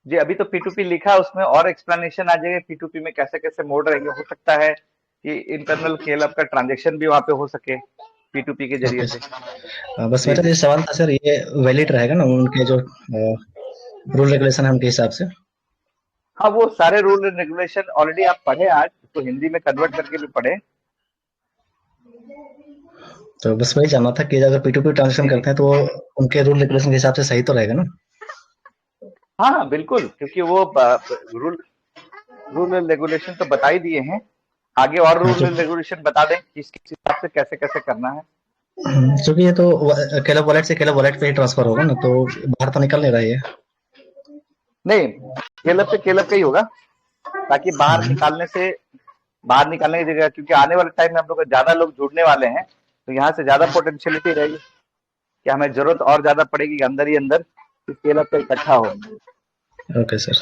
जी अभी तो P2P लिखा है, उसमें और एक्सप्लेनेशन आ जाएगा P2P में कैसे कैसे मोड रहेंगे। हो सकता है कि इंटरनल स्केल अप का ट्रांजेक्शन भी वहां पे हो सके P2P के जरिए ओके से। बस जी मेरा जी ये सवाल था सर, ये वैलिड रहेगा ना उनके जो रूल रेगुलेशन है उनके हिसाब से? हाँ, वो सारे रूल एंड रेगुलेशन ऑलरेडी आप पढ़े, आज तो हिंदी में कन्वर्ट करके भी पढ़े। तो बस वही जानना था कि अगर P2P ट्रांजेक्शन जी जी करते हैं तो वो उनके रूल रेगुलेशन के हिसाब से सही तो रहेगा ना? हाँ हाँ बिल्कुल, क्योंकि वो रूल रूल एंड रेगुलेशन तो बता ही दिए हैं, आगे और रूल एंड रेगुलेशन बता दें किस किस हिसाब से कैसे कैसे करना है। क्योंकि ये तो केला वॉलेट से केला वॉलेट पे ही ट्रांसफर होगा ना, तो बाहर तो निकल नहीं रहा है ये। नहीं, केलप से केलप का ही होगा, ताकि बाहर निकालने की जगह, क्योंकि आने वाले टाइम में हम लोग ज्यादा लोग जुड़ने वाले हैं, तो यहाँ से ज्यादा पोटेंशियलिटी रहेगी कि हमें जरूरत और ज्यादा पड़ेगी कि अंदर ही अंदर स्केल अप का इकट्ठा हो। Okay sir,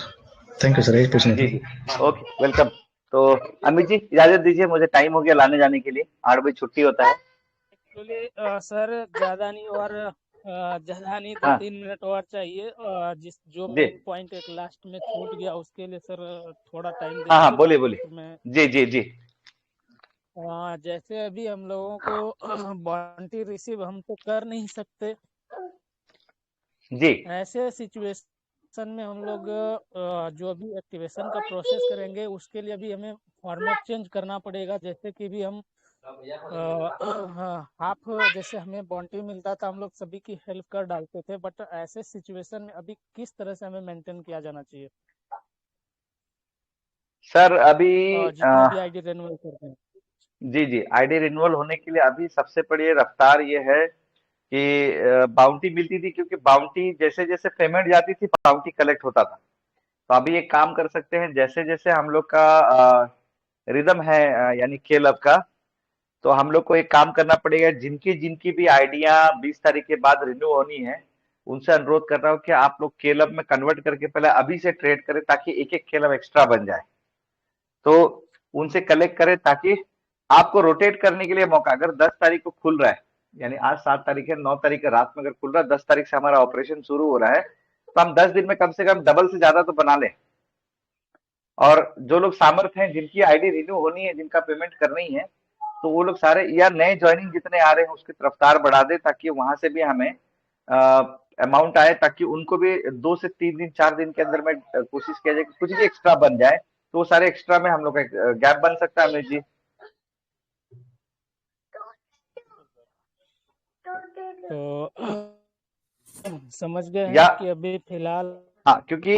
thank you sir, यही पूछना जी था। जी ओके वेलकम। तो अमित जी इजाजत दीजिए, मुझे टाइम हो गया लाने जाने के लिए, 8 बजे छुट्टी होता है। एक्चुअली सर ज्यादा नहीं, और ज्यादा नहीं, हाँ 2-3 मिनट और चाहिए। जो जी मेन पॉइंट एक लास्ट में छूट गया उसके लिए सर थोड़ा टाइम हाँ हाँ देंगे बोलिए तो बोलिए। मैं जी जी जी जैसे अभी हम लोगों को बॉन्टी रिसीव हम तो कर नहीं सकते, जी ऐसे सिचुएशन में हम लोग जो भी एक्टिवेशन का प्रोसेस करेंगे उसके लिए भी हमें फॉर्मेट चेंज करना पड़ेगा। जैसे कि भी हम हाफ, जैसे हमें बॉन्टी मिलता था हम लोग सभी की हेल्प कर डालते थे, बट ऐसे सिचुएशन में अभी किस तरह से हमें मेंटेन किया जाना चाहिए सर अभी जितना भी आईडी रिन्यूअल करते हैं? जी जी आईडी रिन्यूअल होने के लिए अभी सबसे बड़ी रफ्तार ये है कि बाउंटी मिलती थी, क्योंकि बाउंटी जैसे जैसे पेमेंट जाती थी बाउंटी कलेक्ट होता था। तो अभी एक काम कर सकते हैं, जैसे जैसे हम लोग का रिदम है यानी खेल का, तो हम लोग को एक काम करना पड़ेगा, जिनकी जिनकी भी आइडिया 20 तारीख के बाद रिन्यू होनी है, उनसे अनुरोध कर रहा हूँ कि आप लोग केलब में कन्वर्ट करके पहले अभी से ट्रेड करें, ताकि एक एक केलब एक्स्ट्रा बन जाए। तो उनसे कलेक्ट करें ताकि आपको रोटेट करने के लिए मौका, अगर 10 तारीख को खुल रहा है, यानी आज 7 तारीख है, 9 तारीख है रात में अगर खुल रहा है, 10 तारीख से हमारा ऑपरेशन शुरू हो रहा है, तो हम 10 दिन में कम से कम डबल से ज्यादा तो बना लें। और जो लोग सामर्थ्य हैं, जिनकी आईडी रिन्यू होनी है, जिनका पेमेंट करनी है, तो वो लोग सारे या नए ज्वाइनिंग जितने आ रहे हैं उसकी रफ्तार बढ़ा दे, ताकि वहां से भी हमें अमाउंट आए, ताकि उनको भी 2 से 3 दिन 4 दिन के अंदर में कोशिश किया जाए कि कुछ भी एक्स्ट्रा बन जाए, तो वो सारे एक्स्ट्रा में हम लोग का गैप बन सकता है अमित जी। तो समझ गए या हैं कि अभी फिलहाल हाँ, क्योंकि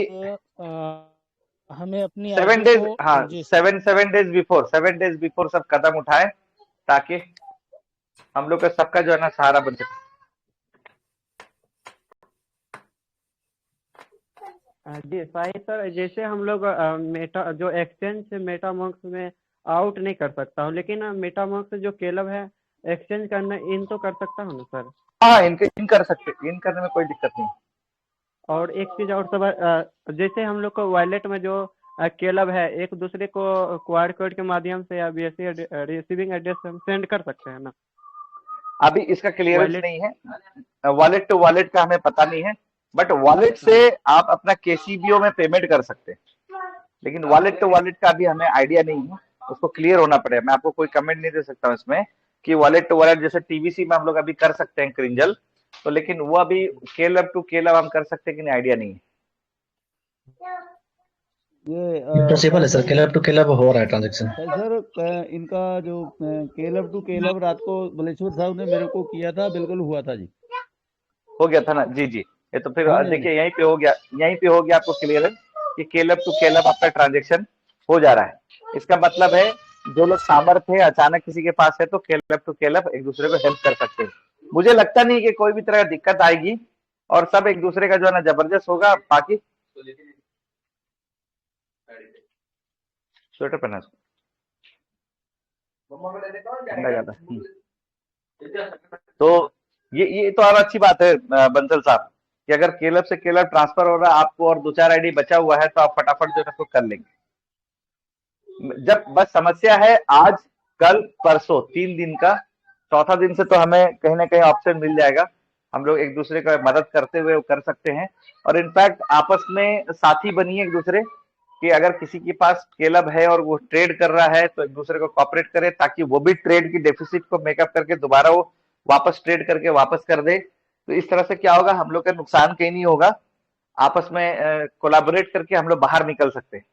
हमें अपनी 7 आईडी डेज, को हाँ जी सर 7 डेज बिफोर सब कदम उठाए, ताकि हम लोग का सबका जो है ना सहारा बन सके। जी साहिल सर, जैसे हम लोग मेटा जो एक्सचेंज से मेटामॉक्स में आउट नहीं कर सकता हूँ, लेकिन मेटामॉक्स जो केलब है एक्सचेंज करना इन तो कर सकता हूँ ना सर? हाँ, इन कर सकते, इन करने में कोई दिक्कत नहीं। और एक चीज और सब, जैसे हम लोग को वॉलेट में जो केलब है एक दूसरे को क्यूआर कोड के माध्यम से या बीएससी रिसीविंग एड्रेस हम सेंड कर सकते हैं ना? अभी इसका क्लियरेंस वॉलेट नहीं है, वॉलेट टू वॉलेट का हमें पता नहीं है, बट वॉलेट से आप अपना केसीबीओ में पेमेंट कर सकते हैं, लेकिन वॉलेट टू वॉलेट का अभी हमें आइडिया नहीं है, उसको क्लियर होना पड़ेगा। मैं आपको कोई कमेंट नहीं दे सकता हूँ इसमें कि वॉलेट टू वॉलेट जैसे टीबीसी में हम लोग अभी कर सकते हैं क्रिंजल, तो लेकिन वो अभी केलब टू केलब हम कर सकते हैं कि नहीं आइडिया नहीं है। ये पॉसिबल है सर, क्लब टू क्लब हो रहा है ट्रांजेक्शन। सर इनका जो केलब टू केलब रात को बलेश्वर साहब ने मेरे को किया था, बिल्कुल हुआ था जी, हो गया था ना? जी जी, ये तो फिर हाँ जी, देखिए यहीं पे हो गया, यहीं पे हो गया आपको क्लियर है कि केलब टू केलब आपका ट्रांजेक्शन हो जा रहा है। इसका मतलब है जो लोग सामर्थ्य है अचानक किसी के पास है, तो केलब टू केलब एक दूसरे को हेल्प कर सकते हैं। मुझे लगता नहीं कि कोई भी तरह का दिक्कत आएगी, और सब एक दूसरे का जो है ना जबरदस्त होगा। बाकी स्वेटर पहना ठंडा ज्यादा। तो ये तो और अच्छी बात है बंसल साहब कि अगर केलब से केलब ट्रांसफर हो रहा है आपको और 2-4 आईडी बचा हुआ है, तो आप फटाफट जो है उसको कर लेंगे। जब बस समस्या है आज कल परसों 3 दिन का, चौथा दिन से तो हमें कहीं ना कहीं ऑप्शन मिल जाएगा, हम लोग एक दूसरे का मदद करते हुए कर सकते हैं। और इनफैक्ट आपस में साथी बनिए एक दूसरे कि अगर किसी के पास केलब है और वो ट्रेड कर रहा है तो एक दूसरे को कॉपरेट करे, ताकि वो भी ट्रेड की डेफिसिट को मेकअप करके दोबारा वो वापस ट्रेड करके वापस कर दे। तो इस तरह से क्या होगा, हम लोग का नुकसान कहीं नहीं होगा, आपस में कोलैबोरेट करके हम लोग बाहर निकल सकते हैं।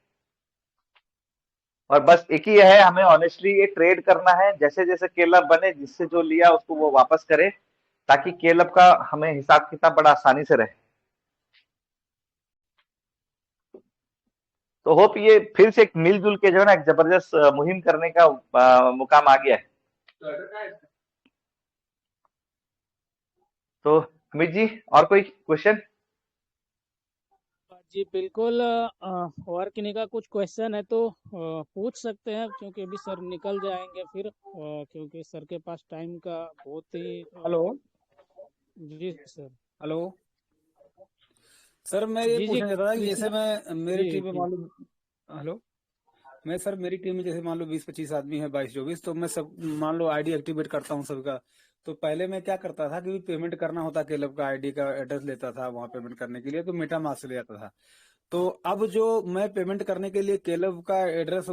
और बस एक ही है, हमें ऑनेस्टली ये ट्रेड करना है, जैसे जैसे केलब बने जिससे जो लिया उसको वो वापस करे, ताकि केलब का हमें हिसाब किताब बड़ा आसानी से रहे। तो होप ये फिर से एक मिलजुल के जो है ना एक जबरदस्त मुहिम करने का मुकाम आ गया है। तो अमित जी और कोई क्वेश्चन? जी बिल्कुल, और किन्हीं का कुछ क्वेश्चन है तो पूछ सकते हैं, क्योंकि अभी सर निकल जाएंगे फिर, क्योंकि सर के पास टाइम का बहुत ही हेलो जी सर। हेलो सर, मैं ये जी जी पूछना चाहता था कि जैसे कृष्णा मैं मेरी जी टीम में जी मान लो, हेलो मैं सर मेरी टीम में जैसे मान लो 20-25 आदमी है, 22-24, तो मैं सब मान लो आईडी एक्टिवेट करता हूँ सबका। तो पहले मैं क्या करता था कि पेमेंट करना होता, क्लब का आईडी का एड्रेस लेता था वहां पेमेंट करने के लिए, तो मेटामास्क ले जाता था। तो अब जो मैं पेमेंट करने के लिए क्लब का एड्रेस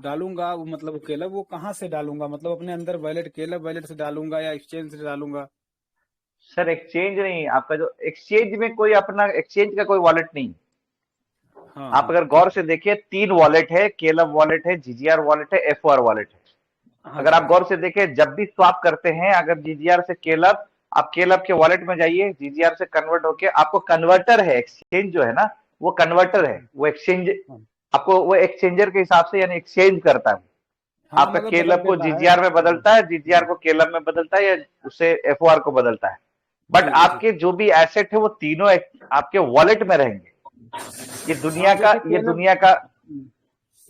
डालूंगा, वो मतलब क्लब वो कहाँ से डालूंगा, मतलब अपने अंदर वैलेट क्लब वैलेट से डालूंगा या एक्सचेंज से डालूंगा? सर एक्सचेंज नहीं, आपका जो एक्सचेंज में कोई अपना एक्सचेंज का कोई वॉलेट नहीं। हाँ आप हाँ अगर गौर से देखिए 3 वॉलेट है, केलब वॉलेट है, जीजीआर वॉलेट है, एफओआर वॉलेट है। हाँ अगर जी आप गौर से देखें जब भी स्वाप करते हैं, अगर जीजीआर से केलब, आप केलब के वॉलेट में जाइए, जीजीआर से कन्वर्ट होके आपको कन्वर्टर है, एक्सचेंज जो है ना वो कन्वर्टर है, वो एक्सचेंज हाँ आपको वो एक्सचेंजर के हिसाब से यानी एक्सचेंज करता है। हाँ, आपका मतलब बदल केलब को देता है। जीजीआर में बदलता है, जीजीआर को केलब में बदलता है, या उसे एफओआर को बदलता है। बट ठीक है ठीक आपके जो भी एसेट है वो तीनों आपके वॉलेट में रहेंगे। ये दुनिया हाँ, का जैसे ये केलब दुनिया का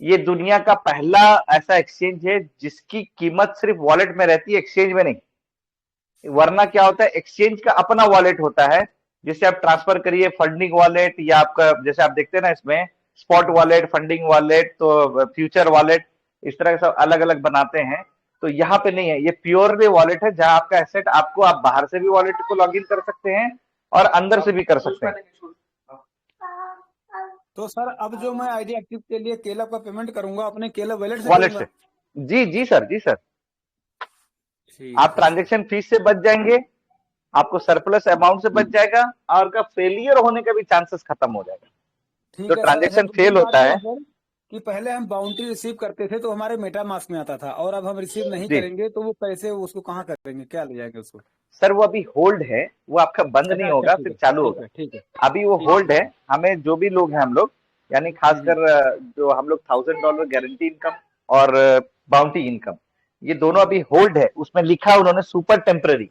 ये दुनिया का पहला ऐसा एक्सचेंज है जिसकी कीमत सिर्फ वॉलेट में रहती है, एक्सचेंज में नहीं। वरना क्या होता है, एक्सचेंज का अपना वॉलेट होता है जिससे आप ट्रांसफर करिए, फंडिंग वॉलेट, या आपका जैसे आप देखते हैं ना इसमें स्पॉट वॉलेट, फंडिंग वॉलेट, तो फ्यूचर वॉलेट, इस तरह के सब अलग अलग बनाते हैं। तो यहाँ पे नहीं है, ये प्योरली वॉलेट है जहां आपका एसेट आपको, आप बाहर से भी वॉलेट को लॉग इन कर सकते हैं और अंदर से भी कर सकते हैं। तो सर अब जो मैं आईडी एक्टिव के लिए केलब का पेमेंट करूंगा अपने केलब वैलेट से वॉलेट करूंगा? से, जी जी सर, जी सर। ठीक आप है। ट्रांजेक्शन फीस से बच जाएंगे, आपको सरप्लस अमाउंट से बच जाएगा, और आपका फेलियर होने का भी चांसेस खत्म हो जाएगा। ठीक जो है सर। अच्छा, ट्रांजेक्शन दूसरी फेल बात होता क्या है, है सर कि पहले हम बाउंटी रिसीव करते थे तो हमारे मेटामास्क में आता था, और अब हम रिसीव नहीं जी करेंगे तो वो पैसे उसको कहाँ करेंगे, क्या ले जाएंगे उसको? सर, वो अभी होल्ड है, वो आपका बंद अच्छा नहीं अच्छा, होगा, ठीक फिर है चालू ठीक होगा। है ठीक है अभी वो ठीक है होल्ड है। हमें जो भी लोग हैं, हम लोग यानी हम्म, खासकर जो हम लोग $1000 गारंटी इनकम और बाउंटी इनकम, ये दोनों हम्म। अभी होल्ड है। उसमें लिखा है उन्होंने सुपर टेम्पररी,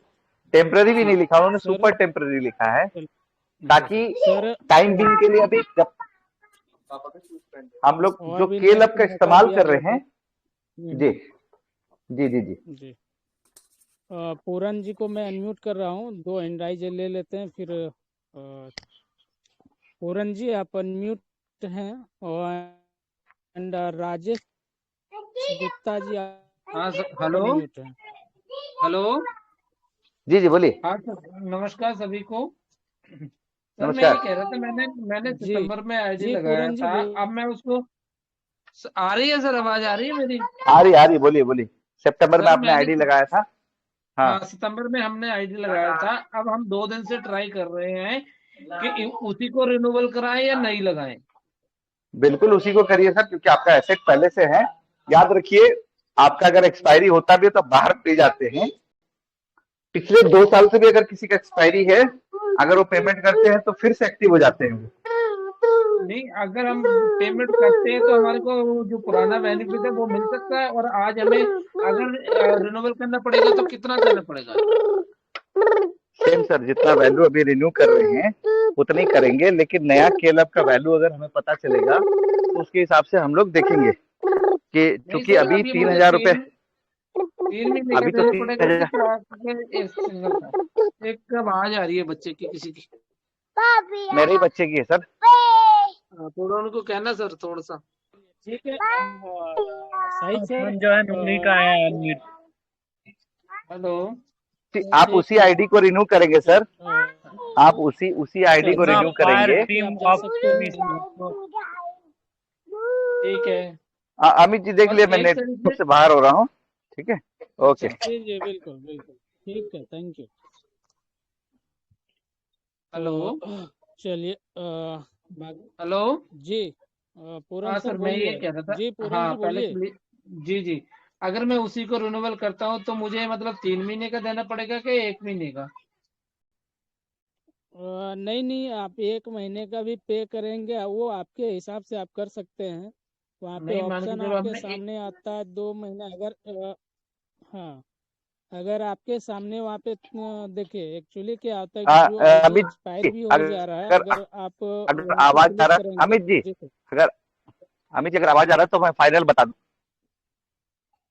टेम्पररी भी नहीं ठीक। लिखा, उन्होंने सर सुपर टेम्पररी लिखा है, अच्छा ताकि सर। सर टाइम बिंग के लिए अभी जब हम लोग और जो भी के नेट लब का मौका इस्तेमाल दिया कर रहे जाता हैं। है। जी जी जी जी। जी पूरन जी को मैं अनम्यूट कर रहा हूँ, 2 एंड्राइज ले लेते हैं फिर। पूरन जी आप अनम्यूट हैं, और एंड राजेश गुप्ता जी आप हाँ सर। हेलो अनम्यूट हैं। हेलो। जी जी बोलिए। हाँ सर, नमस्कार सभी को। सर मैं नमस्कार। ये कह रहा था, मैंने मैंने जी सितंबर में आईडी जी लगाया पूरन जी था। बोल। अब मैं उसको आ रही है सर, आवाज आ रही है मेरी? आ रही, बोलिए बोलिए। सितंबर में सर आपने मैंने आईडी लगाया था। हाँ हाँ, सितंबर में हमने आईडी लगाया था। अब हम 2 दिन से ट्राई कर रहे हैं कि उसी को रिन्यूअल कराएं या नहीं लगाएं। बिल्कुल उसी को करिए सर, क्योंकि आपका एसेट पहले से है। याद रखिए, आपका अगर एक्सपायरी होता भी है तो बाहर पे जाते हैं। पिछले 2 साल से भी अगर किसी का एक्सपायरी है, अगर वो पेमेंट करते हैं तो फिर से एक्टिव हो जाते हैं। नहीं, अगर हम पेमेंट करते हैं तो हमारे को वो जो पुराना बेनिफिट है वो मिल सकता है, और आज हमें अगर रिन्यूअल करना पड़ेगा तो कितना देना पड़ेगा? सेम सर, जितना वैल्यू अभी रिन्यू कर रहे हैं उतनी करेंगे, लेकिन नया केलब का वैल्यू अगर हमें पता चलेगा तो उसके हिसाब से हम लोग देखेंगे कि नहीं चूंकि सर, अभी अब ये मुझे 3000 रुपए, 3 महीने का अभी तो देना पड़ेगा 3000। कि एक सिंगल का? एक कब आ जा रही है बच्चे की, किसी की? मेरे ही बच्चे की है सर। हाँ, थोड़ा उनको कहना सर, थोड़ा सा। ठीक है सही सर। जो है नोनी का है अनम्यूट। हेलो। आप उसी आईडी को रिन्यू करेंगे सर, आप उसी आईडी को ना रिन्यू फायर करेंगे। टीम आप जा ऑफ सकते हैं। ठीक है। अमित जी देख और लिया, मैं एक तरह नेटवर्क से से बाहर हो रहा हूँ। ठीक है, ओके। अच्छा। जी जी बिल्कुल बिल्कुल ठीक है, थैंक यू। हेलो तो चलिए हेलो। जी पूरन हाँ सर सर, मैं ये बोलिए। कह रहा जी था, पूरन हाँ जी पहले बोलिए। जी जी, अगर मैं उसी को रिन्यूअल करता हूँ तो मुझे मतलब 3 महीने का देना पड़ेगा कि 1 महीने का? नहीं नहीं, आप 1 महीने का भी पे करेंगे, वो आपके हिसाब से आप कर सकते हैं। वहाँ पे नहीं, मान के ऑप्शन चलो आपके हमने सामने आता है 2 महीना। अगर हाँ, अगर आपके सामने वहाँ पे देखिए एक्चुअली क्या होता है कि जो आईडी अमित एक्सपायर जी, भी हो जा रहा है, अगर अगर आप अगर वहाँ पे आवाज आ क्लिक रहा है करेंगे। अमित जी, जी सर। अगर अमित जी अगर आवाज आ रहा है तो मैं फाइनल बता दूं।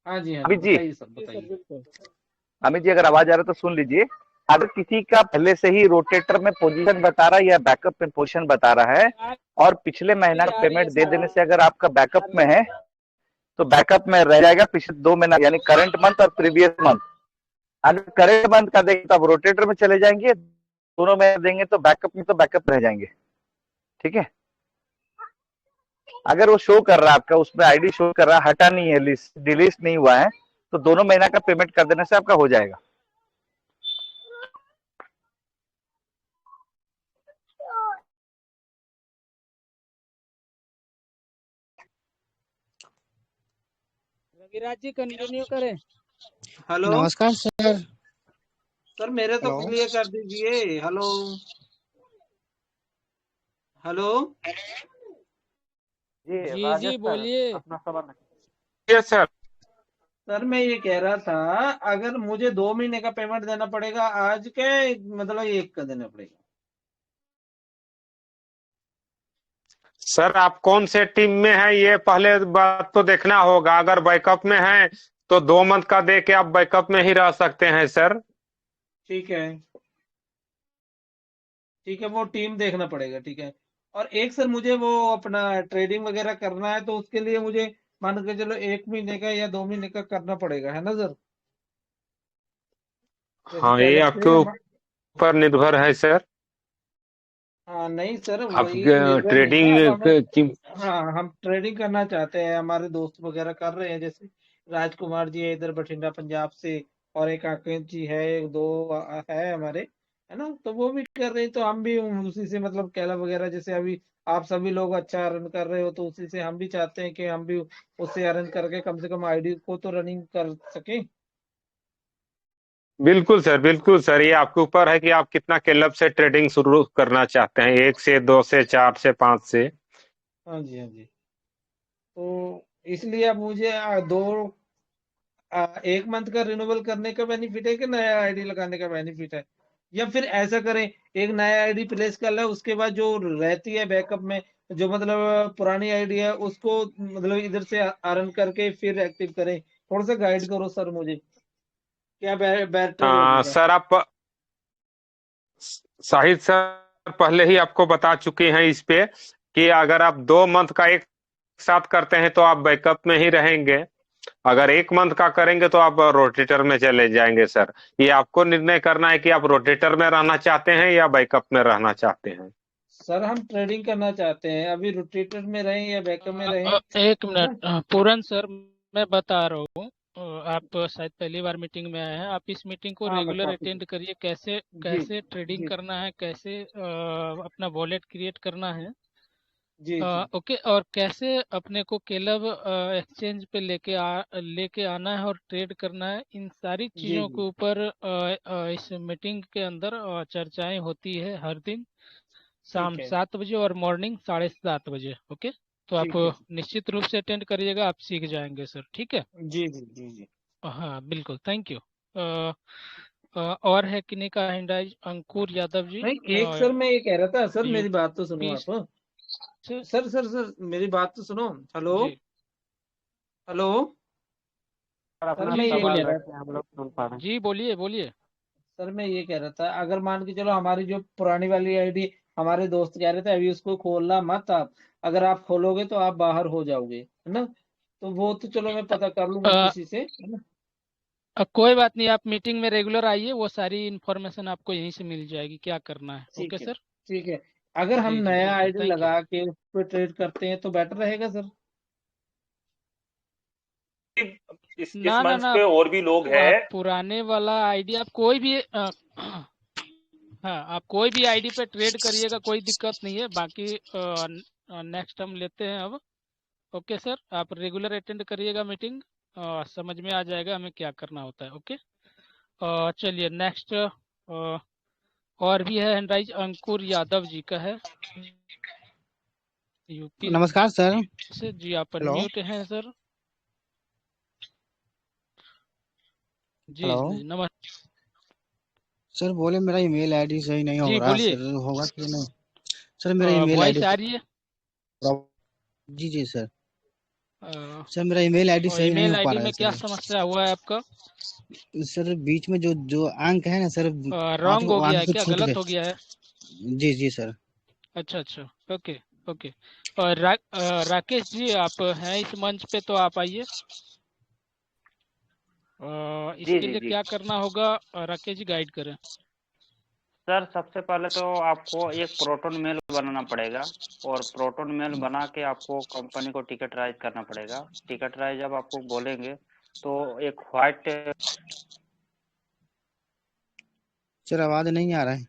हाँ जी अमित जी, बताइए सर, जी सर बताइए। बिल्कुल। अमित जी अगर आवाज आ रहा है तो सुन लीजिए। अगर किसी का पहले से ही रोटेटर में पोजीशन बता रहा है या बैकअप में पोजीशन बता रहा है, और पिछले महीना का आ रही है पेमेंट दे सर। देने से अगर आपका बैकअप में है तो बैकअप में रह जाएगा पिछले 2 महीना, यानी करंट मंथ और प्रीवियस मंथ। अगर करंट मंथ का देंगे तो आप रोटेटर में चले जाएंगे, दोनों में देंगे तो बैकअप रह जाएंगे। ठीक है, अगर वो शो कर रहा है आपका, उसमें आईडी शो कर रहा है, हटा नहीं है, लिस्ट डिलीट नहीं हुआ है, तो दोनों महीना का पेमेंट कर देने से आपका हो जाएगा। रविराज जी कंटिन्यू करें। हेलो नमस्कार सर। सर, मेरे तो हेलो। क्लियर कर दीजिए। Hello hello. जी जी राजेश जी सर, बोलिए। अपना सवाल यस सर। सर मैं ये कह रहा था, अगर मुझे 2 महीने का पेमेंट देना पड़ेगा आज के, मतलब एक का देना पड़ेगा? सर आप कौन से टीम में है ये पहले बात तो देखना होगा। अगर बैकअप में है तो 2 मंथ का दे के आप बैकअप में ही रह सकते हैं सर। ठीक है ठीक है, वो टीम देखना पड़ेगा। ठीक है। और एक सर, मुझे वो अपना ट्रेडिंग वगैरह करना है तो उसके लिए मुझे मान के चलो 1 महीने का या 2 महीने का करना पड़ेगा, है ना सर? जैसे हाँ, ये पहले आपके से ऊपर निर्भर है सर। हाँ नहीं सर, आप वही निर्भर नहीं है। अब हमें, ट्रेडिंग हाँ हम ट्रेडिंग करना चाहते हैं, हमारे दोस्त वगैरह कर रहे हैं, जैसे राजकुमार जी है इधर बठिंडा पंजाब से, और एक आकाश जी है, एक दो है हमारे, है ना, तो वो भी कर रहे हैं, तो हम भी उसी से मतलब कैलब वगैरह, जैसे अभी आप सभी लोग अच्छा अर्न कर रहे हो, तो उसी से हम भी चाहते हैं कि हम भी उससे अर्न करके कम से कम आईडी को तो रनिंग कर सकें। बिल्कुल सर, ये आपके ऊपर है कि आप कितना क्लब से ट्रेडिंग शुरू करना चाहते हैं, 1 से 2 से 4 से 5 से। हाँ जी, हाँ जी। तो इसलिए अब मुझे एक मंथ का रिन्यूअल करने का बेनिफिट है कि नया आईडी लगाने का बेनिफिट है, या फिर ऐसा करें एक नया आईडी प्लेस कर ले, उसके बाद जो रहती है बैकअप में, जो मतलब पुरानी आईडी है उसको मतलब इधर से अर्न करके फिर एक्टिव करें। थोड़ा सा गाइड करो सर मुझे, क्या बेटर रहेगा। सर आप शाहिद सर पहले ही आपको बता चुके हैं इस पे कि अगर आप 2 मंथ का एक साथ करते हैं तो आप बैकअप में ही रहेंगे, अगर 1 मंथ का करेंगे तो आप रोटेटर में चले जाएंगे। सर ये आपको निर्णय करना है कि आप रोटेटर में रहना चाहते हैं या बैकअप में रहना चाहते हैं। सर हम ट्रेडिंग करना चाहते हैं, अभी रोटेटर में रहें या बैकअप में रहें, एक है ना। मिनट पूरन सर, मैं बता रहा हूँ। आप शायद पहली बार मीटिंग में आए हैं, आप इस मीटिंग को हाँ मैं रेगुलर काफी। अटेंड करिए, कैसे जी कैसे ट्रेडिंग जी करना है, कैसे अपना वॉलेट क्रिएट करना है, जी जी। ओके, और कैसे अपने को केलब एक्सचेंज पे लेके आना है और ट्रेड करना है, इन सारी जी चीज़ों जी। के ऊपर इस मीटिंग के अंदर चर्चाएं होती है हर दिन शाम ठीक है 7 बजे और मॉर्निंग 7:30 बजे। ओके, तो आप ठीक है। निश्चित रूप से अटेंड करिएगा, आप सीख जाएंगे सर, ठीक है। जी जी जी जी। हाँ बिल्कुल, थैंक यू। और है किन्हीं का हैंड राइज? अंकुर यादव जी, नहीं, एक सर मैं ये कह रहा था, सर मेरी बात तो सुनो यूपी आप। से। सर मेरी बात तो सुनो। हेलो जी हेलो। सर सर अपना मैं जी जी ये सवाल कह बोलिए, रहा रखें, था, हम लोग सुन पा रहे हैं। जी बोलिए बोलिए। सर मैं ये कह रहा था, अगर मान के चलो हमारी जो पुरानी वाली आईडी, हमारे दोस्त कह रहे थे अभी उसको खोलना मत आप, अगर आप खोलोगे तो आप बाहर हो जाओगे, है ना। तो वो तो चलो मैं पता कर लूंगा अ, किसी से, है ना। कोई बात नहीं, आप मीटिंग में रेगुलर आइए, वो सारी इन्फॉर्मेशन आपको यहीं से मिल जाएगी, क्या करना है। ओके ठीक है सर। ठीक है। अगर हम जी जी नया बिल्कुल, आईडी थैंक यू। लगा के उस पर ट्रेड करते हैं तो बेटर रहेगा सर। इस ना ना मंच ना, पे और भी लोग आप हैं। पुराने वाला आईडी, आप कोई भी हाँ, आप कोई भी आईडी पे ट्रेड करिएगा, कोई दिक्कत नहीं है। बाकी नेक्स्ट हम लेते हैं अब। ओके सर, आप रेगुलर अटेंड करिएगा मीटिंग, समझ में आ जाएगा हमें क्या करना होता है। ओके, चलिए नेक्स्ट। और भी है हैंडराइज, अंकुर यादव जी का है, यूपी नमस्कार सर। से। जी आप हेलो अनम्यूट हैं सर। जी हेलो जी नमस्ते। सर, बोले मेरा ईमेल आईडी सही नहीं हो जी रहा बोलिए, सर, होगा कि नहीं? सर मेरा ईमेल वॉइस आईडी आ रही है। जी जी सर। अ, सर मेरा ईमेल आईडी और सही नहीं ईमेल हो पा आईडी रहा है में क्या सर। समस्या हुआ है आपका? सर बीच में जो जो अंक है ना सर, पांच रॉन्ग हो गया अंक है तो क्या, छूट गए। गलत हो गया है? जी जी सर। अच्छा अच्छा, ओके ओके। और राकेश जी आप हैं इस मंच पे, तो आप आइए। जी इसके जी लिए जी। क्या करना होगा, राकेश जी गाइड करें। सर सबसे पहले तो आपको एक प्रोटोन मेल बनाना पड़ेगा, और प्रोटोन मेल बना के आपको कंपनी को टिकट राइज करना पड़ेगा। टिकट राइज जब आपको बोलेंगे तो एक व्हाइट सर आवाज नहीं आ रहा है।